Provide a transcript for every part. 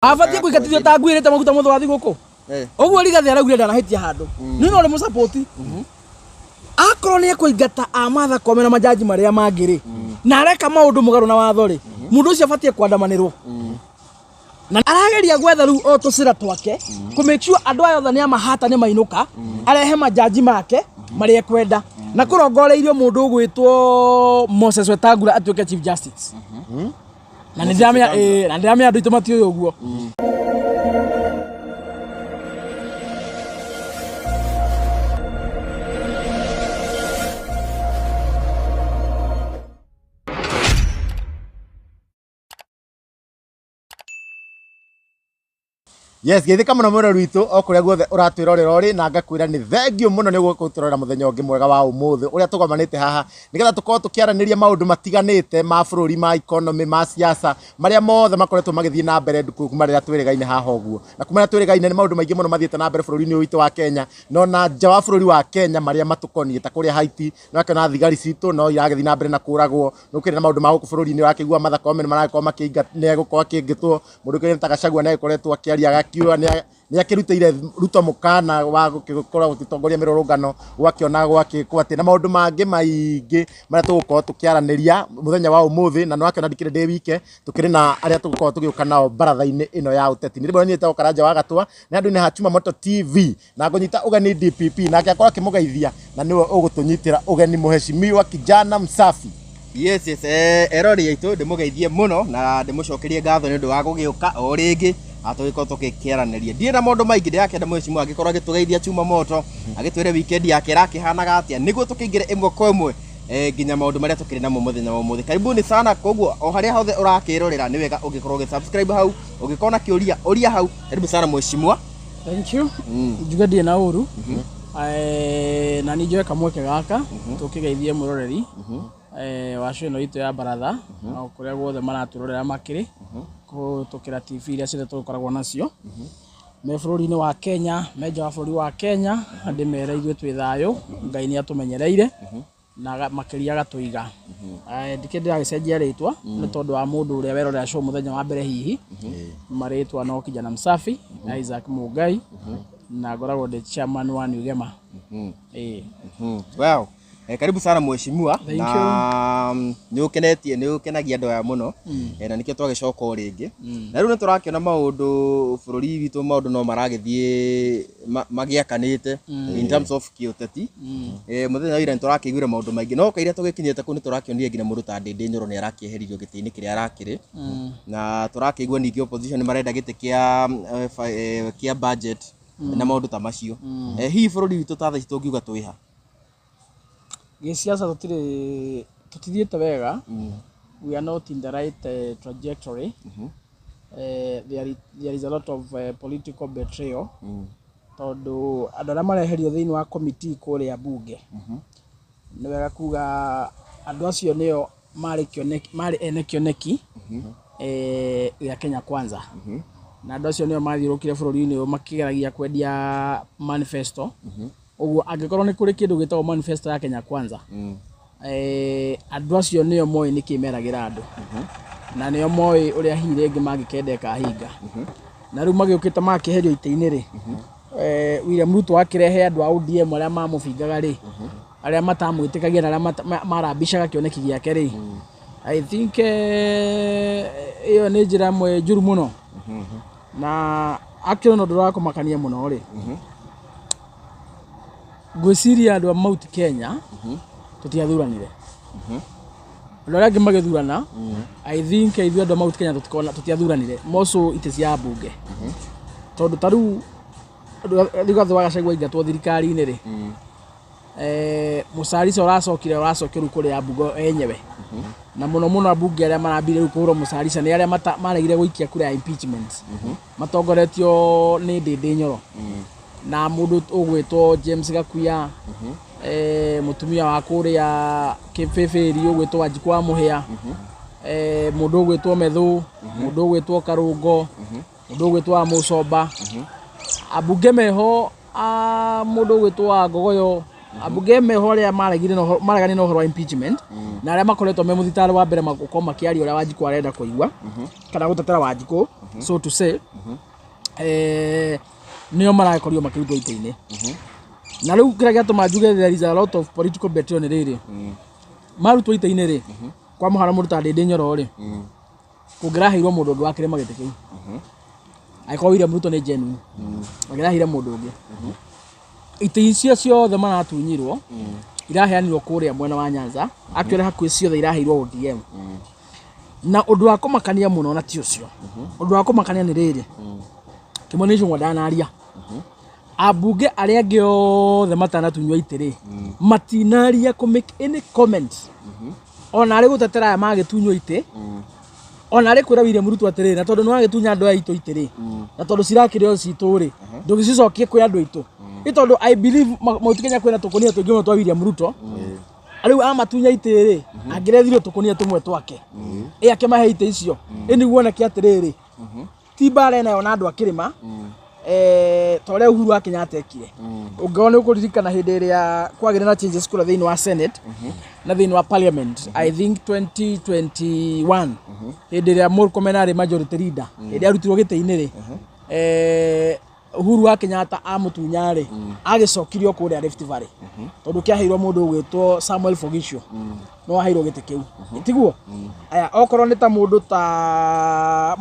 Abatie kuigatithio ta ngwirite maguta mothe wathi guku. Oguo Rigathi araugire ndanahitia handu. Ni no le musupport. Akorwo ni ekuingata Martha Koome na majaji maria mangiri. Na areka maundu mugaru na watho ri. Mundu ucio abatie kwandamanirwo. Na arageria gwetha riu otucira twake ku make sure andu ayo othe ni amahata ni mainuka arehe majaji make mari ekwenda na kurongoreirio mundu ugwitwo Moses Wetangula atuike chief justice. Na ndiramenya andu itu mati uguo. Yes, githika muno muno rwitu okuria guothe uratwirorera uri na ngakwira ni thengio muno ni gukuturora muthenya ungi mwega wa umuthi uria tugomanite haha nigetha tukorwo tukiaraniria maundu matiganite ma bururi ma economy ma siasa maria mothe makoretwo magithii na mbere kuma riria twirigaine haha uguo na kuma riria twirigaine ni maundu maingi muno mathiete na mbere bururi-ini witu wa Kenya no na nja wa bururi wa Kenya maria matukonie ta kuria Haiti no kana thigari citu no iragithii na mbere na kuragwo nukire na maundu ma guku bururi-ini wakigua Martha Koome ni marakorwo makiingatne gukorwo akingitwo mundu kire Gachagua na ikoretwo akiaria kiwa ni akirutire ruto mukana wa gukora gutitongoria mirurungano gwakiona gwakikwo ati na maundu mangi maingi maria tugukorwo tukiaraniria muthenya wa umuthi na nwakiona ndikire ndi wike tukiri na aria tugukorwo tugiuka nao baratha-ini ino ya uteti ndiribona ni tawo Karanja wa Gatwa na andu ni Hachuma Moto TV na ngonyita ugeni DPP na akakora kimugeithia na niwe ugutunyitira ugeni muheshimiwa kijana msafi. Yes erori yaitu ndimugeithie muno na ndimucokerie ngatho ni ndu wa gugiuka o ringi atugiko tukikiaraniria ndire na maundu maingi ndiakenda mwecimu agikorwo agitugeithia Hachuma Moto agitwire weekend yake rakihanaga atia niguo tukingire imwe kwa imwe nginya maundu maria tukiri namo muthenya wa umuthi karibuni sana koguo o haria hothe urakirorera ni wega ugikorwo ugisubscribe hau ugikona kiuria uria hau karibu sana mwecimu. Thank you. Jugadie na uru na ni joe kamweke gaka tukigeithie muroreri wacu ino itu ya baratha kuria guothe maraturorera makiri kutukira TV iria ciothe tukoragwo nacio me bururi-ini wa Kenya meja wa bururi wa Kenya andi mere ithuĩ twĩ thayo Ngai ni atumenyereire na makiria gatuiga ndikende agicenjia ritwa ni tondu wa mundu uria werorera show muthenya wa mbere hihi maritwa no kijana msafi Isaac Mugai na ngoragwo ndi chairman wa New Gema. Wow. Karibu sana mweshimiwa na ni ukenagia andu aya muno na nikio twagicoka o ringi na riu ni turakiona maundu bururi witu maundu no maragithie magiakanite in terms of kiuteti muthenya wira ni turakiguire maundu maingi no kairia tugikinyete ku ni turakionire nginya mundu ta Ndindi Nyoro ni arakieheririo giti-ini kiria arakiri na turakigua ningi opposition marenda giti kia budget na maundu ta macio hihi bururi witu ta thaa tungiuga twiha gisiasa tutithiete wega. We are not in the right trajectory. There is a lot of political betrayal tondu andu aria mareherio thiini wa committee kuria bunge ni wega kuga andu acio nio mari ene kioneki ya Kenya Kwanza na andu acio nio mathirukire bururi-ini makigeragia kwendia manifesto oguo angikorwo ni kuri kindu gitagwo manifesto ya Kenya Kwanza andu acio nio moi ni kimeragira andu na nio moi uria hihi ringi mangikendeka hinga na riu magiukite makiherio ite-ini ri William Ruto akirehe andu a ODM aria mamubingaga ri aria matamwitikagia na aria marambishaga kioneki giake ri I think iyo ni njira mwe njuru muno na akiro no ndurakumakania muno ri gwiciria andu a Mount Kenya tutiathuranire andu aria magithurana I think ithuĩ andu a Mount Kenya tutiathuranire moco ite cia bunge tondu taru Rigathi wa Gachagua ingatwo thirikari-ini ri Mucarica uracokire kuri ya bunge enyewe na muno bunge aria marambire kuhurwo Mucarica ni aria maregire guikia kura ya impeachment matongoretio ni Ndindi Nyoro na mundu ugwitwo James Gakuya mutumia wa kuria Kibeberi ugwitwo Wanjiku wa Muhia mundu ugwitwo Methu mundu ugwitwo Karungo mundu ugwitwo Mucomba abunge meho mundu ugwitwo Ngogoyo abunge meho aria maregani no horo wa impeachment na aria makoretwo me muthitari wa mbere magukorwo makiaria uria Wanjiku arenda kuigua kana gutetera Wanjiku so to say nio marakorio makirutwo ite-ini na riu kira giatuma njuge there is a lot of political betrayal riri marutwo ite-ini ri kwa muhara muruta Ndindi Nyoro ri kungiraheirwo mundu ungi wakire magite kiu aiko William Ruto ni genuine agirahire mundu ungi ite icio ciothe maratunyirwo iraheanirwo kuria mwena wa Nyanza actually hakuhi ciothe iraheirwo ODM na undu wa kumakania muno na ti ucio undu wa kumakania ni riri Kimani Ichung'wa ndanaria abunge aria angi othe matanatunywa itiri matinaria ku make any comment ona ari gutetera aya magitunywa ite ona ari kwira William Ruto atiri na tondu nwagitunya andu aya itu itiri na tondu cirakiryo citu ri ndugicicokie kwi andu itu itondu I believe Mount Kenya kwina tukunia tungi muno twa William Ruto ariu amatunya itiri angirethire tukunia tumwe twake akemahe ite icio niguo na kiatiriri ti bare nayo na andu akirima tore Uhuru wa Kenyatta ekire ungiona ukuririkana hindi iria kwagire na changes kula thiini wa Senate na thiini wa Parliament I think 2021 hindi iria Murkomen ari majority leader hindi arutirwo gite-ini ri Uhuru wa Kenyatta amutunyari agicokirio kuria Rift Valley tondu kiaheirwo mundu ugwitwo Samuel Fogisho no aheirwo gite kiu itiguo aya okorwo ni ta mundu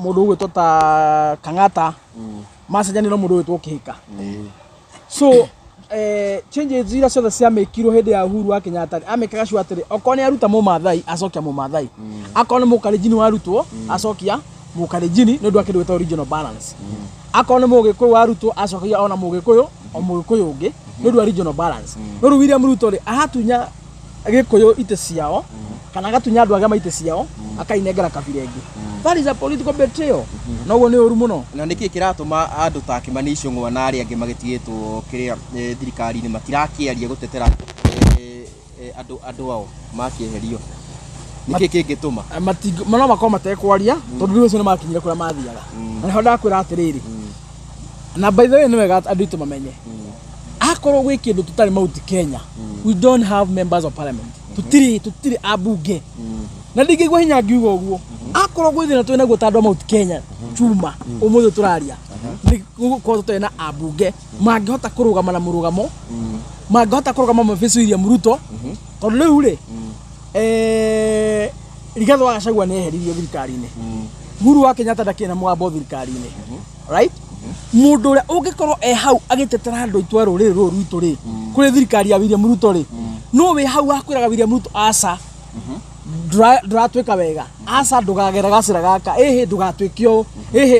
ugwitwo ta Kang'ata macenjanirwo mundu ugwitwo Kihika so changes iria ciothe ciamekirwo hindi ya Uhuru wa Kenyatta amekaga sure atiri okorwo ni aruta Mumathai acokia Mumathai akorwo ni Mukalenjin warutwo acokia Mukalenjin ni ndu akirweta regional balance akona Mugikuyu warutwo acokia ona Mugikuyu o Mugikuyu ungi ni ndu regional balance no William Ruto ri ahatunya Gikuyu ite ciao kana agatunya andu agama ite ciao akainengera kabira ingi that is a political betrayal noguo ni uru muno na niki kiratuma andu ta Kimani Ichung'wa na ari angi magitigitwo kiria thirikari-ini matirakiaria gutetera andu ao makieherio niki kingituma no makoma matekwaria tondu riu ucio ni makinyire kuria mathiaga na ho ndakwira atiriri na by the way ni wega andu itu mamenye akorwo gwi kindu tutari Mount Kenya we don't have members of parliament tutiri abunge na ndingigwa hinya ngiuga uguo akorwo gwi thina twina gutandu Mount Kenya chuma umuthi turaria ni ko twina abunge mangihota kurugama na murugamo mangihota kurugama mabici William Ruto tondu riu ri Rigathi wa Gachagua ni eheririo thirikari-ini Uhuru wa Kenyatta ndakina mwambo thirikari-ini right mundu uria ungikorwo hau agitetera andu itwa ruriri ruru rwitu ri kuri thirikari ya William Ruto ri no we hau akwiraga William Ruto aca ndratwika wega aca ndugagera gacira gaka ndugatwikio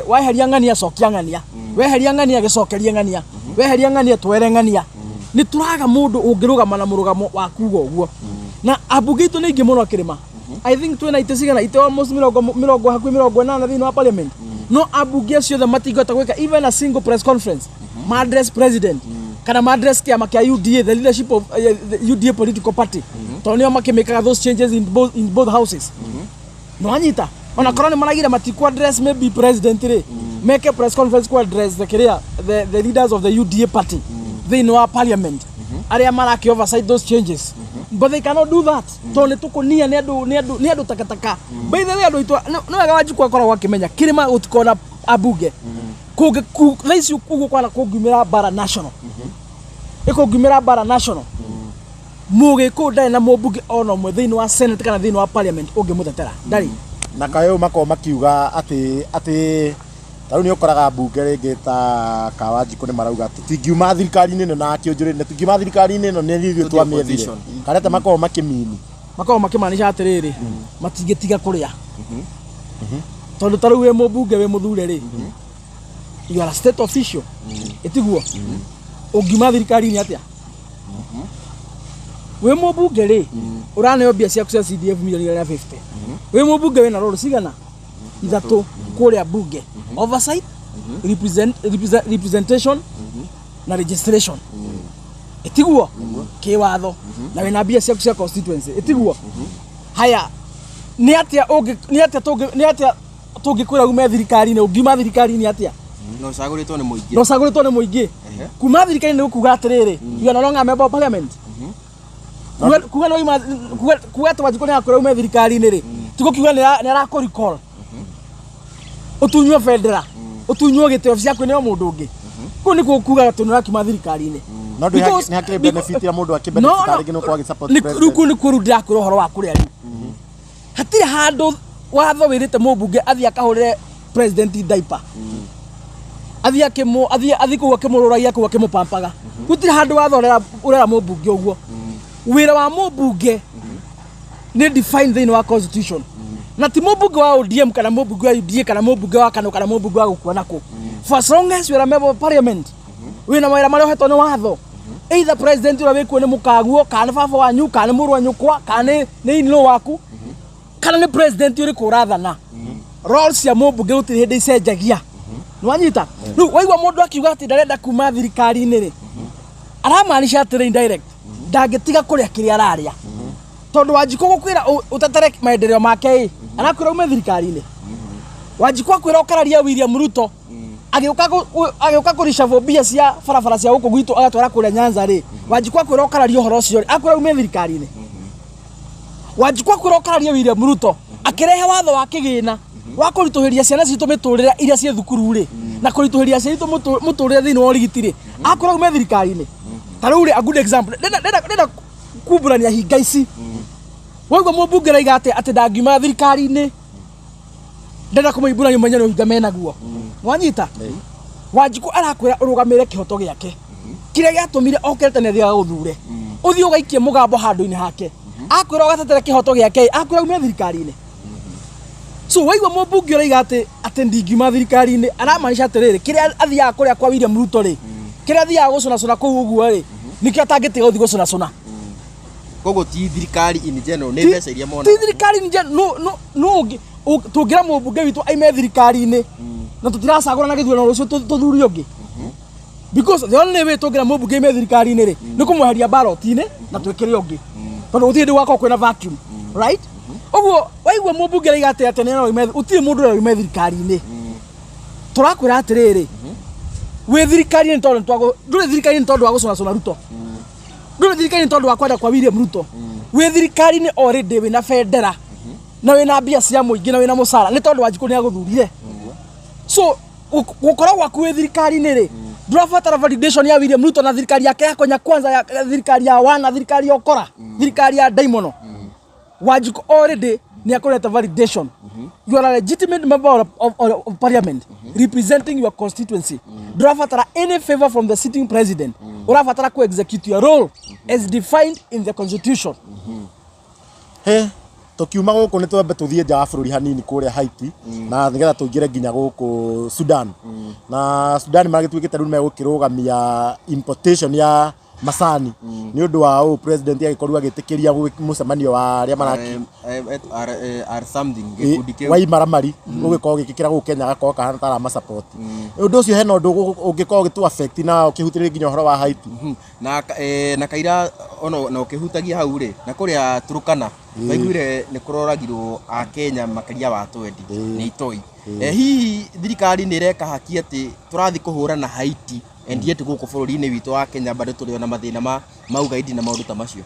weheria ng'ania cokia ng'ania weheria ng'ania gicokerie ng'ania weheria ng'ania twere ng'ania ni turaga mundu ungirugama na murugamo wa kuga uguo na abunge itu ni ingi muno kirima I think twina ite cigana ite almost mirongo hakui 80 thiini wa parliament no abunge acio the matingota gwika even a single press conference ma address president kana ma address kiama kia UDA the leadership of the UDA political party tonio makimekaga those changes in both houses no anyita ona korone maragira matiku address maybe president ri make a press conference to address the leaders of the UDA party thiini wa parliament aria maraki oversight those changes but they cannot do that tone tukunia ni andu takataka by the way andu itwa no wega wanjikwa akoragwo akimenya kirima utikona abunge laisi kugu kwana kugumira bara national ikugumira bara national Mugiku ndai na mubunge ono mwe thiini wa senate kana thiini wa parliament ungimutetera ndari na kayo mako makiuga ati taru ni ukoraga bunge ringi ta Kawanjiku ni marauga tutingiuma thirikari-ini ino na kionjuri-ini tutingiuma thirikari-ini ino ni ithuĩ twamiethire karete mako makimini mako makimanisha atiriri matingitiga kuria tondu taru we mubunge we muthure ri you are a state official itiguo ungiuma thirikari-ini atia we mubunge ri uraneo mbia ciaku cia CDF milioni 150 we mubunge we na roro cigana ithatu kuria bunge oversight representation na registration itiguo kiwatho na wena mbia ciaku cia constituency itiguo haya ni atia tungikwira ume thirikari-ini ungiuma thirikari-ini atia no caguritwo ni muingi kuma thirikari-ini ni kuga atiriri you are no longer a member of parliament kuga no ima kuga Wanjiku ni akwira ume thirikari-ini ri tiko kiuga ni ara recall utunywa federa utunywa giteo ciaku ni o mundu ungi ku ni kuuga tunura kima thirikari-ini no ndu ni hakire benefit ya mundu akibenefit ari gino kwa support president riku ni kurudira kuri horo wa kuria hatire handu watho wirite mubunge athi akahurire president diaper athi kuga akimururagia kuga akimupampaga gutire handu watho urera mubunge uguo wira wa mubunge ni define thini wa constitution na ti mubunge wa ODM kana mubunge wa UDA kana mubunge wa KANU kana mubunge wa gukua nako for as long as we are a member of parliament wina mawira maria uhetwo ni watho either president ura wikuo ni mukaguo kana baba wanyu kana muru wanyu kwa kana ni inlo waku kana ni president uri kurathana roles ya mubunge gutiri hindi icenjagia nwanyita nu waigwa mundu akiuga ati ndarenda kuma thirikari-ini ri aramaanisha atiri indirect ndangitiga kuria kiria araria tondu Wanjiku gukwira utatere maendeleo make anakwira ume thirikari-ini Wanjiku akwira ukararia William Ruto agiuka kurisha mbia cia barabara cia guku gwitu agatwara kuria Nyanza ri Wanjiku akwira ukararia horo ucio akwira ume thirikari-ini Wanjiku akwira ukararia William Ruto akirehe watho wa kigina wa kurituhiria ciana citu miturire iria cie thukuru ri na kurituhiria ciana citu muturire thini wa urigiti ri akwira ume thirikari-ini tariu ri a good example ndenda kumburania hinga ici waigua mubunge raiga ati ndangiuma thirikari-ini ndenda kumuimbũrania manyano hinga menaguo mwanyita Wanjiku arakwira urugamire kihoto giake kiria giatumire okete ne thia guthure uthii ugaikie mugambo handu-ini hake akwira ugatetere kihoto giake akwira ume thirikari-ini so waigua mubunge raiga ati ndingiuma thirikari-ini aramaanisha atiriri kiria athiaga kuria kwa William Ruto ri kiria athiaga gucunacuna kuu uguo ri nikio atangitiga uthii gucunacuna kogo ti thirikari in general ne mbeca iria mona ti thirikari in general no tungira mubunge witu aime thirikari-ini na tutiracagura na githurano rucio tuthuri ungi because the only way tungira mubunge aime thirikari-ini ri ni kumweheria ballot-ini na twikire ungi tondu guti ndi gwako kwina vacuum right uguo waigua mubunge raiga ati neno ime utiri mundu uri ime thirikari-ini turakwira atiriri we thirikari-ini tondu twago nduri thirikari-ini tondu wa gucunacuna Ruto nduri thirikari-ini tondu wa kwenda kwa William Ruto we thirikari-ini already wina federa na wina mbia cia muingi na wina mucara ni tondu Wanjiku ni aguthurire so gukora gwaku we thirikari-ini ri ndurabatara validation ya William Ruto na thirikari yake ya Kenya Kwanza ya thirikari ya wana thirikari ya Okora thirikari ya Daimono Wanjiku already ni akoreta validation you are a legitimate member of parliament representing your constituency ndurabatara any favor from the sitting president urabatara ku execute your role as defined in the constitution tukiuma guku ni twambe tuthie nja wa bururi hanini kuria Haiti na nigetha tuingire nginya guku Sudan na Sudan magituikite riu megukirugamia importation ya macani ni undu wa president agikorwa agitikiria mucemanio wa aria maraki are something wa imaramari ugikorwo gikikira guku Kenya gakorwo kahana tara ma support undu ucio hena undu ungikorwo gitu affect na ukihutiria nginya horo wa Haiti na kaira ono na ukihutagia hau ri na kuria Turukana waiguire ni kuroragirwo a Kenya makaria wa 20 ni itoi hihi thirikari ni reka haki ati turathi kuhura na Haiti endiete guku bururi-ini witu wa Kenya bado turi ona mathina ma ugaidi na maundu ta macio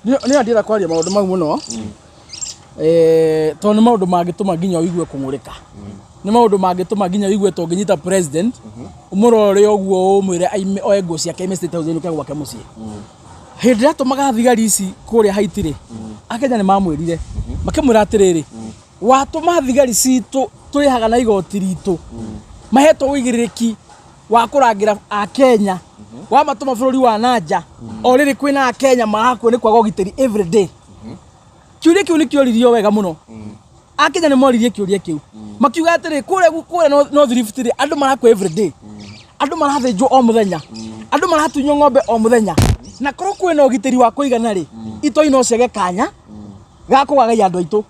ni andira kwaria maundu mau muno tondu maundu mangituma nginya uigue kungurika ni maundu mangituma nginya uigue to nginyita president umurore oguo umwire aime oego ciake ime state house nuke gwake mucii hindi ria tumaga thigari ici kuria Haiti ri Akenya ni mamwirire makimwira atiriri watuma thigari citu turihaga na igoti ritu mahetwo uigiririki wa kurangira a Kenya wa matuma bururi wa nanja oriri kwina a Kenya marakuo ni kwaga ugitiri every day kiuria kiu ni kioririo wega muno a Kenya ni moririe kiuria kiu makiuga atiri kuria no thrift ri andu marakuo every day andu marathinjwo o muthenya andu maratunywo ng'ombe o muthenya na korwo kwina ugitiri wa kuigana ri itoi no ciage kanya ga kugaga andu aitu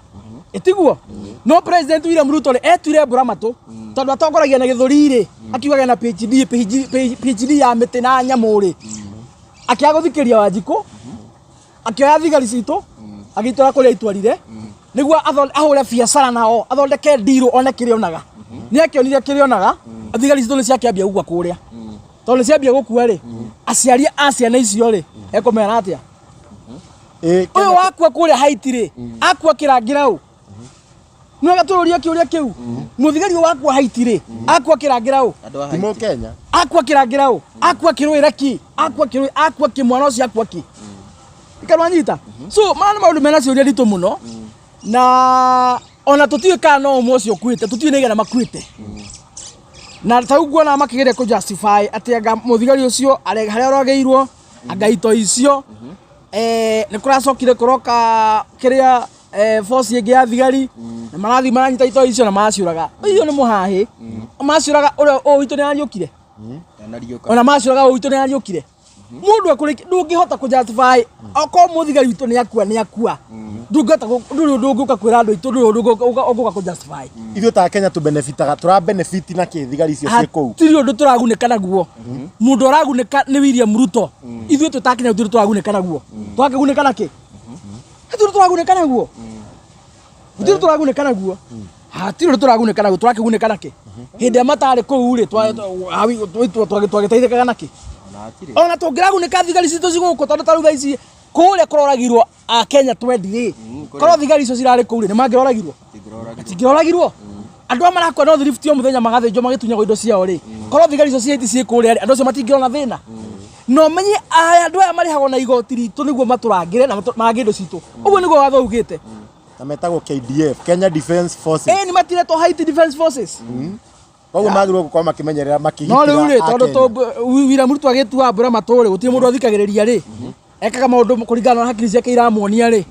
etiguo no president William Ruto etwire Buramatu tondu atongoragia na githuri ri akiugaga na PhD ya miti na nyamuri akiaga thikĩria Wanjiku akioya thigari citu agitwara kuria itwarire niguo ahure biacara nao athondeke ndiru one kirionaga ni akionire kirionaga thigari citu ni ciakiambia ugwa kuria tondu ciambia gukua ri aciari a ciana icio ri ekumera atia uyu wakua kuria Haiti ri akua kirangira u no gatururia kiuria kiu muthigari wakwa haitire akwa kirangira u timo Kenya akwa kirangira u akwa kirwira ki akwa kimwana ucio akwa ki ikarwanyita so mana maundu mena ciuria ritu muno na ona tutiwe kana no ucio kwite tutiwe nigera makwite na tau guona makigere ku justify atianga muthigari ucio arega haria rogeirwo angaito icio ni kuracokire kuroka kiria force yengi ya thigari na marathi maranyita ito icio na maciuraga iyo ni muhahi maciuraga uria uitu ni ariukire ona maciuraga uitu ni ariukire mundu akuriki ndungihota ku justify oko muthigari uitu ni akua ndungata ndunguka kwira andu itu ndunguka ku justify ithu ta Kenya tu benefitaga tura benefit na ki thigari icio cie kou tiri undu turaguneka naguo mundu araguneka ni William Ruto ithu tutakenya turi turaguneka naguo twakiguneka naki turi turaguneka naguo turi turaguneka naguo tiri turaguneka naguo twakiguneka naki hindi amatari kou ri twagiteithikaga naki ona tungiraguneka thigari citu ciguku tondu taruga ici kuria kuroragirwo a Kenya 20 korwo thigari icio cirari kou ri ni mangiroragirwo tingiroragirwo andu amarakwa no thrift yo muthenya magathinjo magitunyagwo indo ciao ri korwo thigari icio cieti cie kuria andu acio matingirona thina no menye andu aya marihagwo na igoti ritu niguo maturangire na mage indo citu uguo niguo watho ugite na metagwo KDF Kenya Defence Forces ni matiretwo Haiti Defence Forces koguo magirwo gukorwo makimenyerera makigitira no riu tondu William Ruto agitua mbura maturi gutire mundu athikagiriria ri ekaga maundu kuringana na hakiri ciake iramuonia ri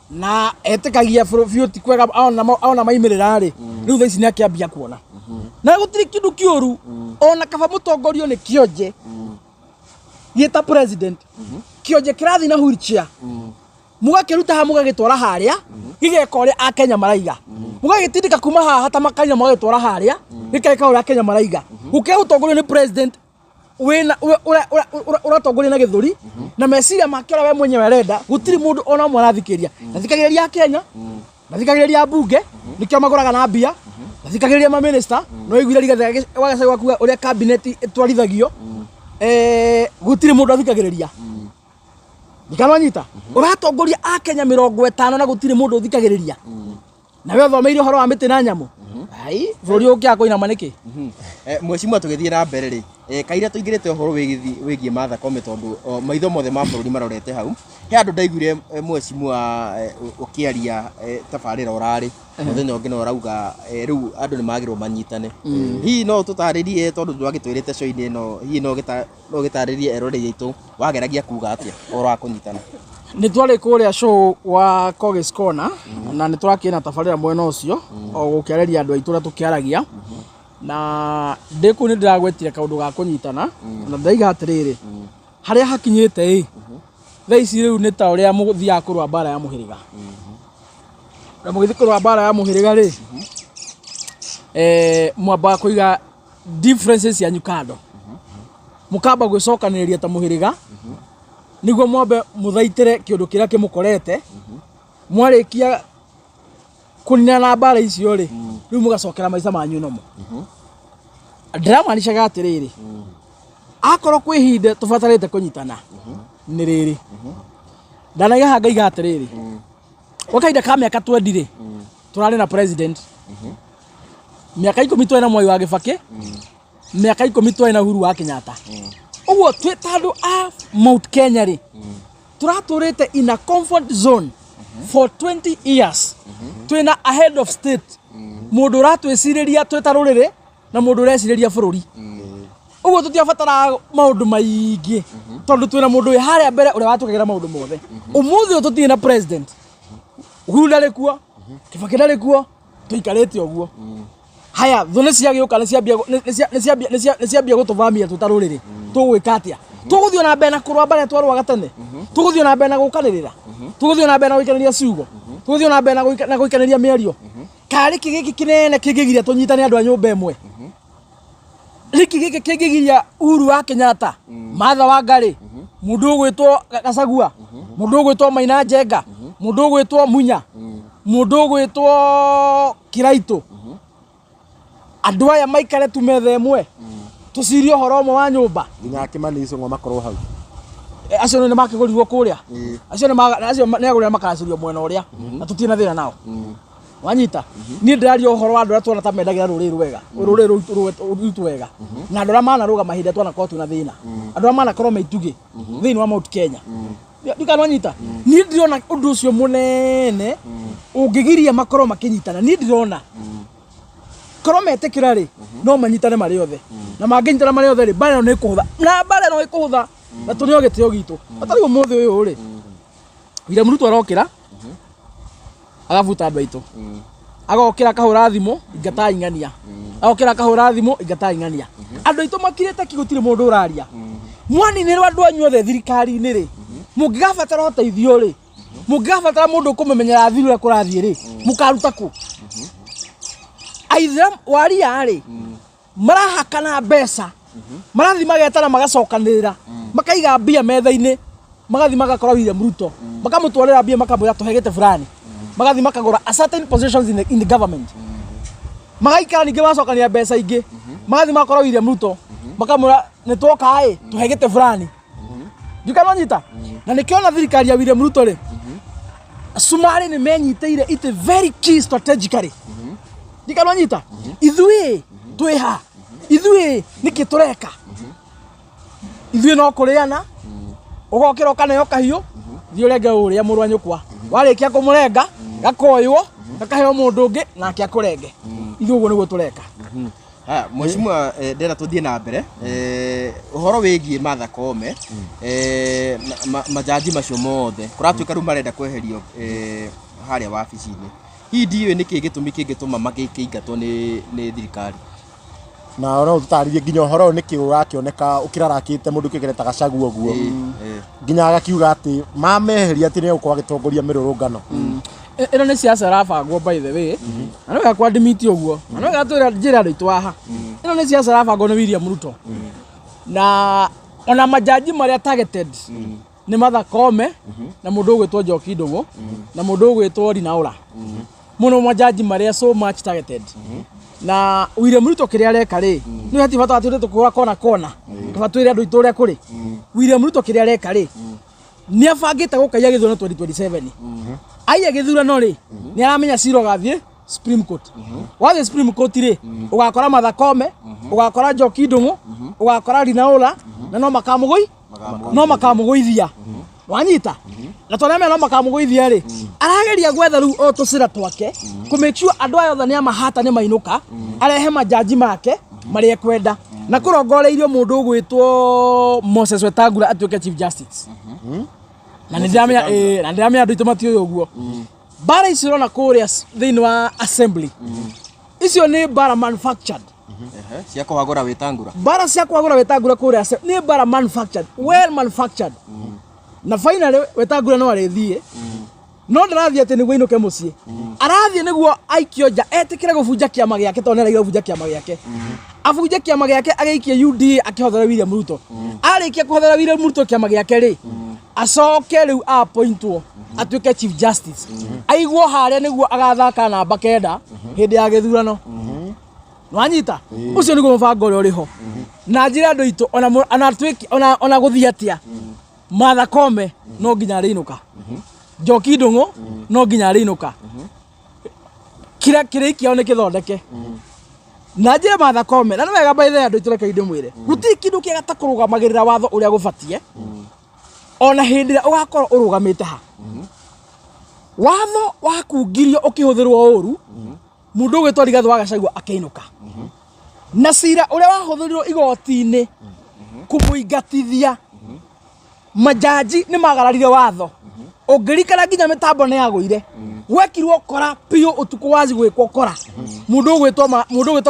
na etikagia biuti kwega ona maimirira ri riu thaici ni akiambia kuona na gutire kindu kiuru ona kaba mutongorio ni kionje yeta president kionje kirathi na wheelchair mugakiruta ha mugagitwara haria gigeka uria a Kenya maraiga mugagitindika kuma haha ta makaina mugagitwara haria gikaika uria Kenya maraiga uke utongorio ni president wena uratongoria na githuri na meciria makira we mwenyewe renda gutiri mundu ona mwarathikiria nathikagiriria Kenya nathikagiriria bunge nikio maguraga na mbia nathikagiriria ma minister no igwira rigathe wagaca gwaku uria cabinet twarithagio gutiri mundu athikagiriria nikanwanyita uratongoria a Kenya 50 na gutiri mundu uthikagiriria na we thomeire horo wa miti na nyamu ai buri ukia koina maniki mwecimu atugithie na mbere ri kaira tuingirite horo wigie Martha Koome tondu maitho mothe ma bururi marorete hau he andu ndaiguire mwecimu ukiaria tabarira urari muthenya ungi no rauga riu andu ni magirwo manyitane hihi no tutaririe tondu ndwagitwirite show-ini no hihi no gitaririe erore yitu wageragia kuga atia oro akunyitana ni twari kuria show wa Kogis Corner na ni turakina tabarira mwena ucio o gukiareria andu aitu ra tukiaragia na ndiku ni ndiragwetire kaundu ga kunyitana na ndaiga atiriri haria hakinyite thaici riu ni ta uria muthia kurwa bara ya muhiriga na mugithi kurwa bara ya muhiriga ri mwamba kuiga differences ya nyukando mukamba gwicokaniriria ta muhiriga niguo mwambe muthaitire kiundu kiria kimukorete mwarikia kunina na bara icio ri riu mugacokera maica manyu nomo ndiramaniciaga atiriri akorwo kwi hinde tubatarite kunyitana ni riri ndanaga hangaiga atiriri wakaida ka miaka 20 ri turari na president miaka 10 twena Mwai wa Kibaki miaka 10 twena Uhuru wa Kenyatta uguo twitandu a Mount Kenya ri turaturite in a comfort zone for 20 years twina a head of state mundu ratwiciriria twitarurire na mundu reciriria bururi uguo tutiabatara maundu maingi tondu twina mundu haria mbere uria watukagira maundu mothe umuthi tutie na president Uhuru ndari kuo Kibaki ndari kuo tuikarite uguo haya thone ciagiuka ni ciambia gutuvamia tutarurire tugwika atia tuguthio na mbere na kurwa mbere twarwaga tene tuguthio na mbere na gukanirira tuguthio na mbere na guikaniria ciugo tuguthio na mbere na guikaniria mĩario kari kigiki kinene kingigiria tunyitane andu a nyumba imwe riki giki kingigiria Uhuru wa Kenyatta Martha Wangari mundu gwitwo Gachagua mundu gwitwo Maina Njenga mundu gwitwo Munya mundu gwitwo Kiraitu andu aya maikare tu metha imwe tucirio horo umwe wa nyumba nginya Kimani Icũng'wa makorwo hau acio ni makigurirwo kuria acio ni agurira makaracirio mwena uria na tutina thina nao wanyita ni ndiraria uhoro wa andu aria tuona ta mendagira ruriri rwega ruriri rutu wega na andu aria manaruga mahinda twana korwo tuna thina andu aria manakorwo maitugi thiini wa Mount Kenya ndikana wanyita ni ndirona undu ucio munene ungigiria makorwo makinyitana ni ndirona korwo metikira ri no manyitane mari othe na manginyitana mari othe ri bara no ikuhutha na bara no ikuhutha na tunio gitio gitu atari umuthi uyu ri William Ruto arokira agabuta andu aitu agokira kahura thimu ingata ingania agokira kahura thimu ingata ingania andu aitu makirite kigutire mundu uraria mwani ni andu anyu othe thirikari ni ri mungigabatara uteithio ri mungigabatara mundu kumemenyera thiru ria kurathie ri mukaruta ku aithira waria ri marahakana mbeca marathi magetana magacokanirira makaiga mbia metha-ini magathi magakora William Ruto makamutwarira mbia makamwira tuhegete fulani magathi makagura a certain positions in the government magaikara ningi macokania mbeca ingi magathi makora William Ruto makamwira nitwoka tuhegete fulani ndikana nyita na nikiona thirikari ya William Ruto ri Sumari ni menyiteire it very key strategically ndikana nyita ithui twiha ithui niki tureka ithui no kuriana ugokira ukanayo kahiu thio renga uria murwa nyukwa warikia kumurenga gakoywo gakaheo mundu ungi nake akurenge ithui uguo niguo tureka haya mheshimiwa ndena tuthie na mbere uhoro wigie Martha Koome majaji macio mothe kuratuika ru marenda kweherio haria wabici-ini hihi ndiwe niki gitumi kingituma makiingatwo ni thirikari na no tutaririe nginya uhoro niki urakioneka ukirarakite mundu kigereta Gachagua guo nginya agakiuga ati mameheria ati ni ukwa gitongoria mirurungano ino ni siasa rabangwo by the way na no gakwa ndimiti uguo na no gatwira njira andu itu aha ino ni siasa rabangwo ni William Ruto na ona majaji maria targeted ni Martha Koome na mundu ugwitwo Njoki Ndung'u na mundu ugwitwo Rinaura muno majaji maria so much targeted na William Ruto kiria areka ri ni hati bata ati tukura kona tubatwire andu itu ria kuri William Ruto kiria areka ri ni abangite gukaiya githurano 2027 aiya githurano ri ni aramenya ciro gathie Supreme Court wathi Supreme Court ri ugakora Martha Koome ugakora Njoki Ndung'u ugakora Rinaura na no makamugoithia wanyita na toname no makamugoithia ri arageria gwetha ru o tucira twake ku make sure andu ayo othe ni amahata ni mainuka arehe majaji make mari ekwenda na kurongoreirio mundu ugwitwo Moses Wetangula atuike Chief Justice na ndiramenya andu itu matio uguo bara icio na kuria thiini wa assembly icio ni bara manufactured cia kuhagura Wetangula bara cia kuhagura Wetangula kuria ni bara manufactured well manufactured na finally Wetangula no arithie no ndarathie ati niguo inuke mucii arathie niguo aikio nja etikire gubunja kiama giake tonera ira gubunja kiama giake abunja kiama giake agaikia UDA akihothera William Ruto arikia kuhothera William Ruto kiama giake ri acoke riu appointwo atuike Chief Justice aiguo haria niguo agathaka namba kenda hindi ya githurano wanyita ucio niguo mubango uri uriho na njira andu itu ona guthia atia Martha Koome no nginya ariinuka Njoki Ndung'u no nginya ariinuka kira kiao ni kithondeke na njira Martha Koome na wega by the andu itureke inde mwire gutiri kindu kiega ta kurugamagirira watho uria gubatie ona hindi ria ugakorwo urugamite ha watho wakungirio ukihuthirwo uru mundu ugwitwo Rigathi wa Gachagua akiinuka na cira uria wahuthirirwo igoti-ini kumuingatithia majaji ni magararire watho ungirikana nginya mitambo ni yaguire wekirwo kora pio utuku wazi gwikwo kora mundu ugwitwo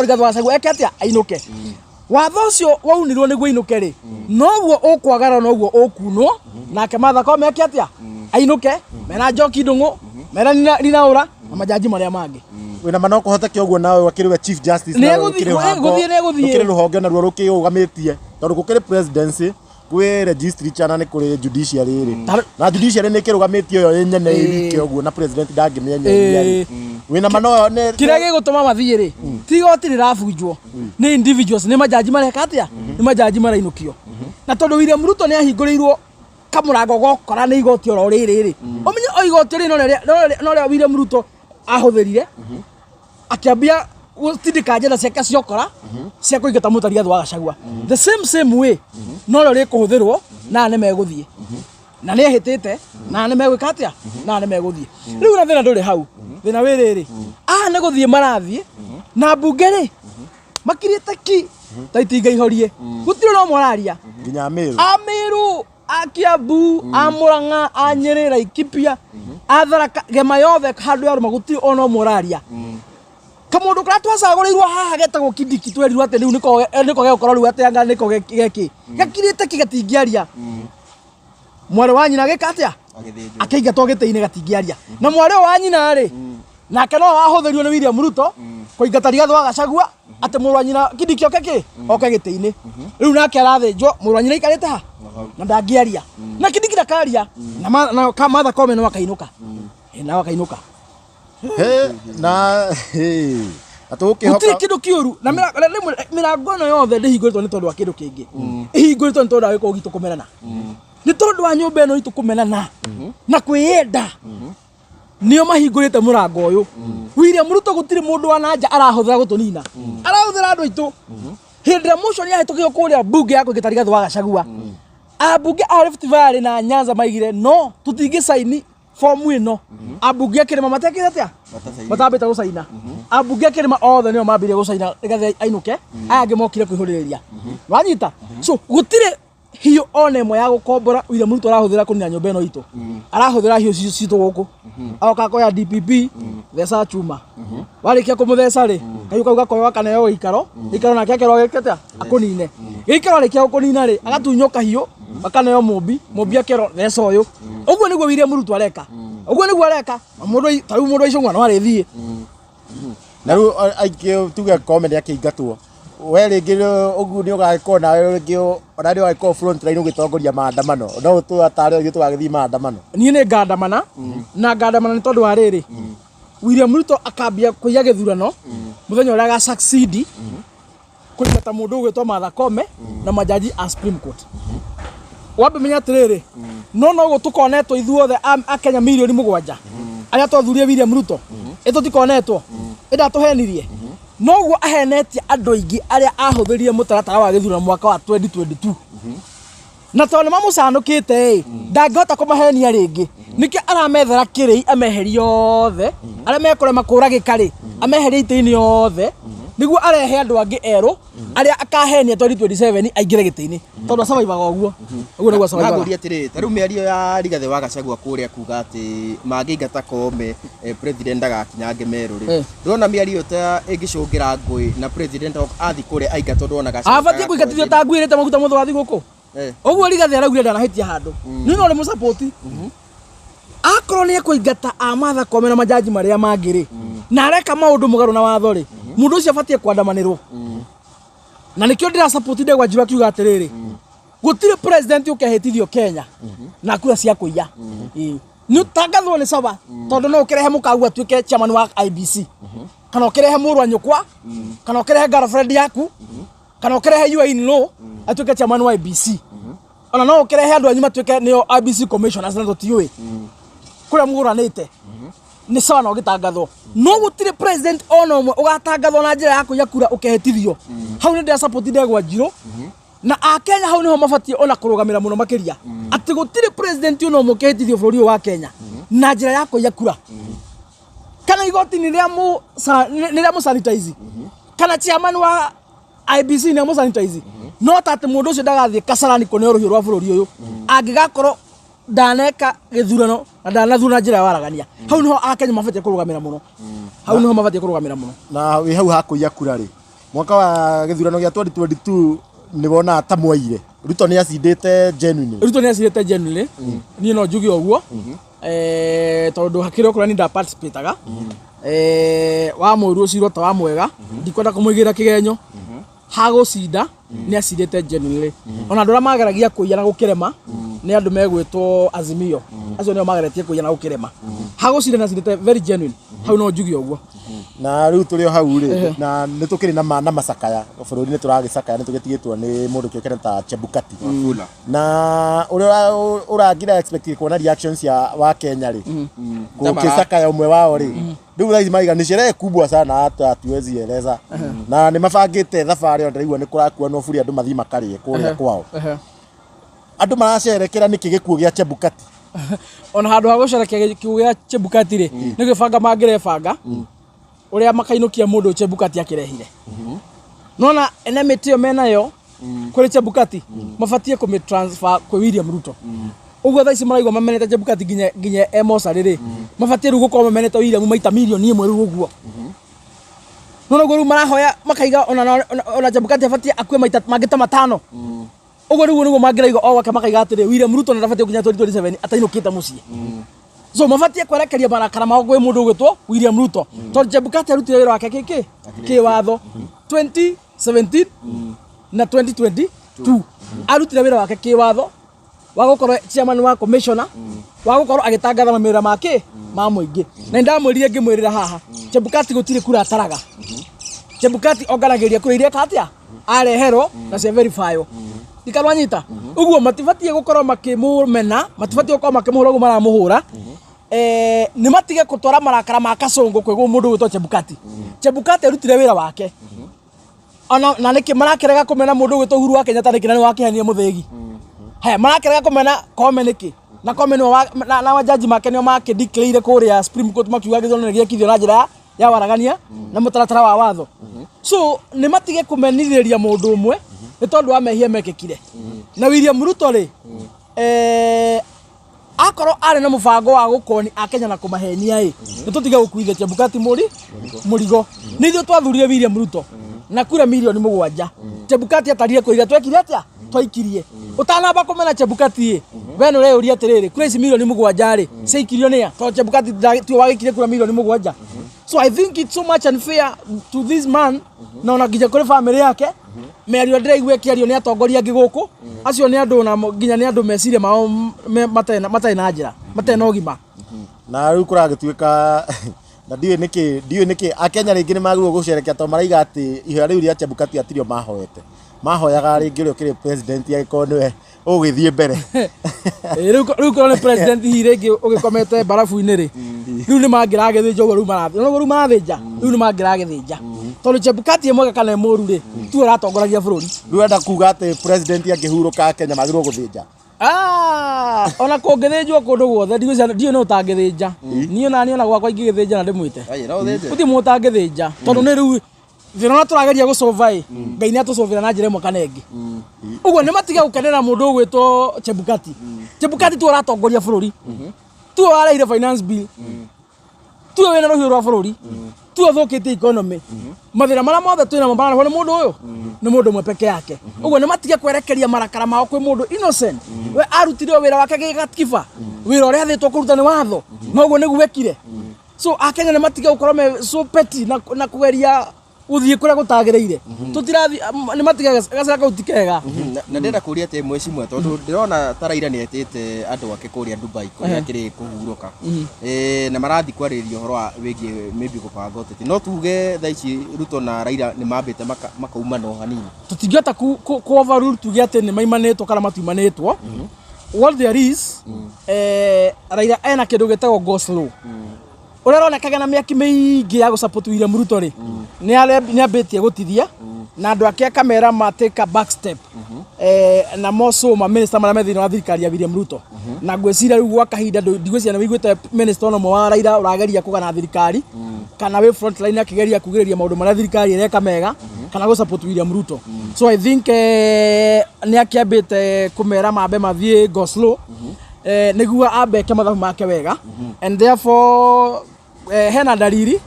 Rigathi wa Gachagua eketia ainuke watho ucio waunirwo niguo inuke ri noguo ukwagara noguo ukunwo nake Martha Koome eketia ainuke mena Njoki Ndung'u mena Rinaura na majaji maria mangi wina manoko hoteke uguo nawe wakiriwe Chief Justice na ukiri ruhonge na ruo rukiugamitie tondu gukiri presidency kwi registry chana ni kuri judiciary ri na judiciary ni kirugamitie yo yenyene irike uguo na president ndangimenya wina mano ne kira gigutuma mathie ri tigoti rirabunjwo ni individuals ni majaji mareka atia ni majaji marainukio na tondu William Ruto ni ahinguriirwo kamurango gokora ni igoti oro riri umenye o igoti ri no ria William Ruto ahũthĩrire akĩambia gũtindĩka njĩra ciake ciokora cia kũingata Mũtaria Gathĩ wa Gachagua. The same way no rĩo rĩkũhũthĩrwo na nĩ megũthiĩ na nĩ ehĩtĩte na nĩ megwĩka atĩa na nĩ megũthiĩ. Rĩu na thĩna ndũrĩ hau, thĩna wĩ rĩrĩ, nĩ gũthiĩ marathiĩ na mbunge rĩ makirĩte ki ta itingĩihorie, gũtirĩ no mũraria nginya Meru, Meru, Kiambu, Murang'a, Nyeri, Laikipia, Tharaka, Gema yothe handũ ya gũtirĩ ono mũraria. Kamundu kara twacagũrĩirwo haha getagwo Kindiki twerirwo atĩ rĩu nĩko gĩgũkorwo rĩu atĩ anga nĩko gĩkĩ gakirĩte ki gatingĩaria. Mwarĩ wa nyina gĩka atĩa akĩingatwo gĩtĩ-inĩ gatingĩaria, na mwarĩ wa nyina rĩ nake no ahũthĩrirwo nĩ William Ruto kũingata Rigathĩ wa Gachagua atĩ mũrũ wa nyina Kindiki oke gĩtĩ-inĩ. Rĩu nake arathĩnjwo, mũrũ wa nyina aikarĩte ha na ndangĩaria, na Kindiki ndakaria, na Martha Koome no akainũka na akainũka. Na gũtirĩ kĩndũ kĩũru, na mĩrango ĩno yothe ndĩhingũrĩtwo nĩ tondũ wa kĩndũ kĩngĩ, ĩhingũrĩtwo nĩ tondũ wa gĩkorwo gitũ kũmenana, nĩ tondũ wa nyũmba ĩno itũ kũmenana na kwĩyenda nĩo mahingũrĩte mũrango ũyũ. William Ruto gũtirĩ mũndũ wa nanja arahũthĩra gũtũnina, arahũthĩra andũ aitũ. Hĩndĩ ĩrĩa motion yahĩtũkio kũrĩa mbunge ya kũingata Rigathĩ wa Gachagua, ambunge a Rift Valley na Nyanza maigire no tũtingĩcaini fomu ĩno. Ambunge a Kĩrĩma matekĩte atĩa matambĩte gũcaina, ambunge a Kĩrĩma othe nĩo mambirie gũcaina Rigathĩ ainũke, aya angĩ mokire kwĩhũrĩrĩria. Wanyita? So gũtirĩ hiũ ona ĩmwe ya gũkombora William Ruto arahũthĩra kũnina nyũmba ĩno itũ, arahũthĩra hiũ citũ gũkũ. Agoka akoya DPP theca chuma, warĩkia kũmũtheca rĩ kahiũ kau gakoya kaneo gĩikaro nake akerwo gĩkĩte akũnine. Gĩikaro arĩkia gũkũnina rĩ agatunywo kahiũ akaneo mũmbi akerwo theca ũyũ. Ũguo nĩguo William Ruto areka, ũguo nĩguo areka. Ta rĩu mũndũ icũng'wa no arĩthiĩ. Na rĩu aingĩ tuge Koome nĩ akĩingatwo, we rĩngĩ ũguo nĩ ũgagĩkorwo nawe rĩngĩ ona nĩ ũgagĩkorwo front line ũgĩtongoria maandamano, no tũtarĩ ithuĩ tũgagĩthiĩ maandamano. Niĩ nĩ ngandamana na ngandamana nĩ tondũ wa rĩrĩ, William Ruto akambia kũiya gĩthurano mũthenya ũrĩa agasucceed kũingata mũndũ ũgwĩtwo Martha Koome na majaji a Supreme Court. Wambe menya atĩrĩrĩ, no ũguo tũkonetwo ithuothe Akenya milioni 7 arĩa twathurire William Ruto, tũtikonetwo, ndatũhenirie. No ũguo ahenetie andũ aingĩ arĩa ahũthĩrire mũtaratara wa gĩthurano mwaka wa 2022. Na tondũ mamũcanũkĩte ndangĩhota kũmahenia rĩngĩ, nĩkĩo aramethera kĩrĩi ameherie othe arĩa mekũrema kũragĩka rĩ ameherie itĩ-inĩ yothe, nĩguo arehe andũ angĩ erũ arĩa akahenia 2027 aingĩre gĩtĩ-inĩ tondũ acabaibaga ũguo. Ũguo nĩguo acabaibaga. Ngũria atĩrĩ, ta rĩu mĩario ya Rigathĩ wa Gachagua kũrĩa kuga atĩ mangĩingata Koome president ndagakinyange Meru rĩ, ndĩrona mĩario ta ĩngĩcũngĩra ngũĩ na president athi kũrĩa aingatwo ndona Gachagua abatiĩ kũingatithio ta nguĩrĩte maguta mũthwathi gũkũ. Ũguo Rigathĩ araugire ndanahĩtia handũ, niĩ no ndĩmũsupport. Akorwo nĩ ekũingata Martha Koome na majaji marĩa mangĩ rĩ na areka maũndũ mũgarũ na watho rĩ, mũndũ ũcio abatiĩ kwandamanĩrwo. Na nĩkĩo ndĩrasupport Ndegwa Njiru akiuga atĩrĩrĩ, gũtirĩ president ũkehĩtithio Kenya na kura cia kũiya. Nĩ ũtangathwo nĩ Saba tondũ no ũkĩrehe mũkagu atuĩke chairman wa IBC, kana ũkĩrehe mũrũ wa nyũkwa, kana ũkĩrehe girlfriend yaku, kana ũkĩrehe UN law atuĩke chairman wa IBC, ona no ũkĩrehe andũ anyu matuĩke nĩo IBC commissioners na tũtiũĩ kũrĩa mũgũranĩte. Nĩ sawa no gĩtangathwo, no gũtirĩ president ona ũmwe ũgatangathwo na njĩra ya kũiya kura ũkehĩtithio. Hau nĩ ndĩrasupport Ndegwa Njiru na Akenya hau nĩho mabatiĩ ona kũrũgamĩra mũno makĩria atĩ gũtirĩ president ona ũmwe ũkehĩtithio bũrũri ũyũ wa Kenya na njĩra ya kũiya kura, kana igoti nĩ rĩa mũsanitize, kana chairman wa IBC nĩ mũsanitize. No ta atĩ mũndũ ũcio ndagathiĩ Kasarani kũneo rũhiũ rwa bũrũri ũyũ angĩgakorwo ndaneka gĩthurano na ndanathura njĩra ya waragania. Hau nĩho Akenya mabatiĩ kũrũgamĩra mũno, hau nĩho mabatiĩ kũrũgamĩra mũno. Na wĩ hau ha kũiya kura rĩ, mwaka wa gĩthurano gĩa 2022 nĩ wona ta mwaire Ruto nĩ acindĩte genuinely. Ruto nĩ acindĩte genuinely, niĩ no njuge ũguo tondũ hakĩrĩ okorwo nĩ ndaparticipataga wa mũru ũcirwo ta wa mwega, ndikwenda kũmũigĩra kĩgenyo hagũcinda nĩ acindĩte genuinely. Ona andũ arĩa mageragia kũiya na gũkĩrema nĩ andũ megwĩtwo Azimio, acio nĩo mageretie kũiya na gũkĩrema. Hagũcinda nĩ acindĩte very genuine, hau no njuge ũguo. na riu turi hau ri na ni tukiri na macakaya bururi ni turagicakaya ni tugitigitwo ni mundu kiokene ta Chebukati na uragira expect kuona reactions ya wa Kenya ri gukicakaya umwe wao ri riu thaici maiga ni sherehe kubwa sana hata hatuwezi eleza na ni mabangite thabari ndirigwa ni kurakua no buri andu mathi makarie kuria kwao andu maracerekera niki gikuo gia Chebukati ona handu ha gucerekera gikuo gia Chebukati ri ni gibanga mangirebanga uria makainukia mundu Chebukati akirehire nona enemy yo menayo kuri Chebukati mabatie kumi transfer kwi William Ruto uguo thaici maraigwa mamenete Chebukati ginya emosa riri mabatie rugo ko mamenete William maita milioni 1 rugo nona goru marahoya makaiga ona Chebukati abatie akue maita magita matano uguo rugo mangiraiga o wake makaiga atiri William Ruto na abatie kunya 2027 atainukite mucie so mabatie kwerekeria marakara mao gwe mundu gwitwo William Ruto to Chebukati arutire wira wake ki watho 2017 na 2022 arutire wira wake ki watho wa gukorwo chairman wa commissioner wa gukorwo agitangatha mawira make ma muingi na ndamwirire ngimwirira haha Chebukati gutire kura ataraga Chebukati ogaragiria kura iria katia areherwo na cia verifyo ikarwanyita uguo matibatie gukorwo makimumena matibatie gukorwo makimuhura uguo maramuhura ni matige kutwara marakara ma Kasongo kwego mundu gwitwo Chebukati arutire wira wake ona na niki marakerega kumena mundu gwitwo Uhuru wa Kenyatta niki nani wakihania muthegi he marakerega kumena komeniki na komeni na wajaji make nio make declare kuria Supreme Court makiuga githone giekithio na njira ya waragania na mutaratara wa watho so ni matige kumenithiriria mundu umwe ni tondu wa mehia mekekire na William Ruto ri akoro ari na mubango wa gukoni akenya na kumahenia ni tutiga gukuithia Chebukati murigo ni thio twathurire William Ruto na kura milioni 7 Chebukati atarire kuiga twekire atia twaikirie utanamba kumena Chebukati we no reuria atiriri kura ici milioni 7 ri ciikirio nia to Chebukati tu wagikire kura milioni 7 so I think it's so much unfair to this man na ona gija kuri family yake merio ndiraigwe kiario ni atongoria ngiguku acio ni andu na ginya ni andu meciria mao matai na njira matai na ugima na riu kuragituika na ndiwe niki akenya ringi ni magirwo gucerekia to maraiga ati ihoya riu ria Chebukati atirio mahoete mahoyaga ringi rio kiri president yako niwe ugithie mbere riu ko ni president hiringi ugikomete barafu-ini ri riu ni mangiragithija uguo riu marathinja riu ni mangiragithija tondu Chebukati emwega kana emuru ri tu aratongoragia bururi riu enda kuga ati president angihuruka Kenya magirwo guthinja ona kungithinjwo kundu guothe ndio no utangithinja niĩ ona gwakwa ingigithinja na ndimwite uti mutangithinja tondu ni riu thina turageria gusolve ngai ni atusolvira na njira imwe kana ingi uguo ni matige gukenera mundu ugwitwo Chebukati tu aratongoria bururi tu araire finance bill tu wena ruhiu rwa bururi tu athukite economy mathira mara mothe twina mabana ni mundu uyu ni mundu mwe peke yake uguo ni matige kwerekeria marakara mao kwi mundu innocent we arutire wira wake gigatiba wira uria athitwo kuruta ni watho no uguo niguo wekire so akenya ni matige gukorwo me so petty na kugeria uthie kuria gutagireire tutirathi ni matige gacira kautikega na ndenda kuria ati mwecimu tondu ndirona Taraira ni etete andu ake kuria Dubai kuria kiri kuhuruka na marathi kwaririo horo wa wigi maybe gubanga uteti no tuge thaici Ruto na Raila ni mambite makauma no hanini tutingiota ku overrule tuge ati ni maimanetwo kana matuimanetwo what there is Raila ena kindu gitagwo go slow ureronekaga na miaki miingi ya gusupport William Ruto ri ni ambitie gutithia na andu ake kamera mateka backstep na moso ma minister mara methini wa thirikari ya William Ruto na gweciria riu gwa kahinda ndigweciria na wiguite minister ono wa Raila urageria kugana thirikari kana we front line akigeria kugireria maundu mara thirikari ireka mega kana gusupport William Ruto so I think ni akiambite kumera mambe mathie go slow niguo ambeke mathabu make wega and therefore hena dalili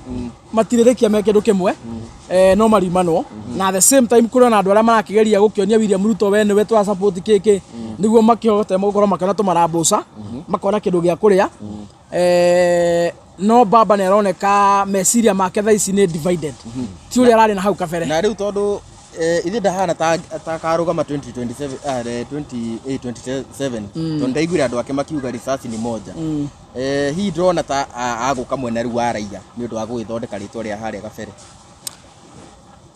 matirirekia me kindu kimwe no marimanwo na at the same time kurona andu aria marakigeria gukionia William Ruto we niwe twa support kiki niguo makihote gukorwo makana tumarambuca makona kindu gia kuria no baba ni aroneka meciria make thaici ni divided ti uria arari na hau kabere na riu tondu ithe ndahana ta karugama 2027 tondu ndaiguire andu ake makiuga risasi ni moja hihi ndrona ta aguka mwena riu wa Raila ni undu wa gwithondeka ritwa ria haria gabere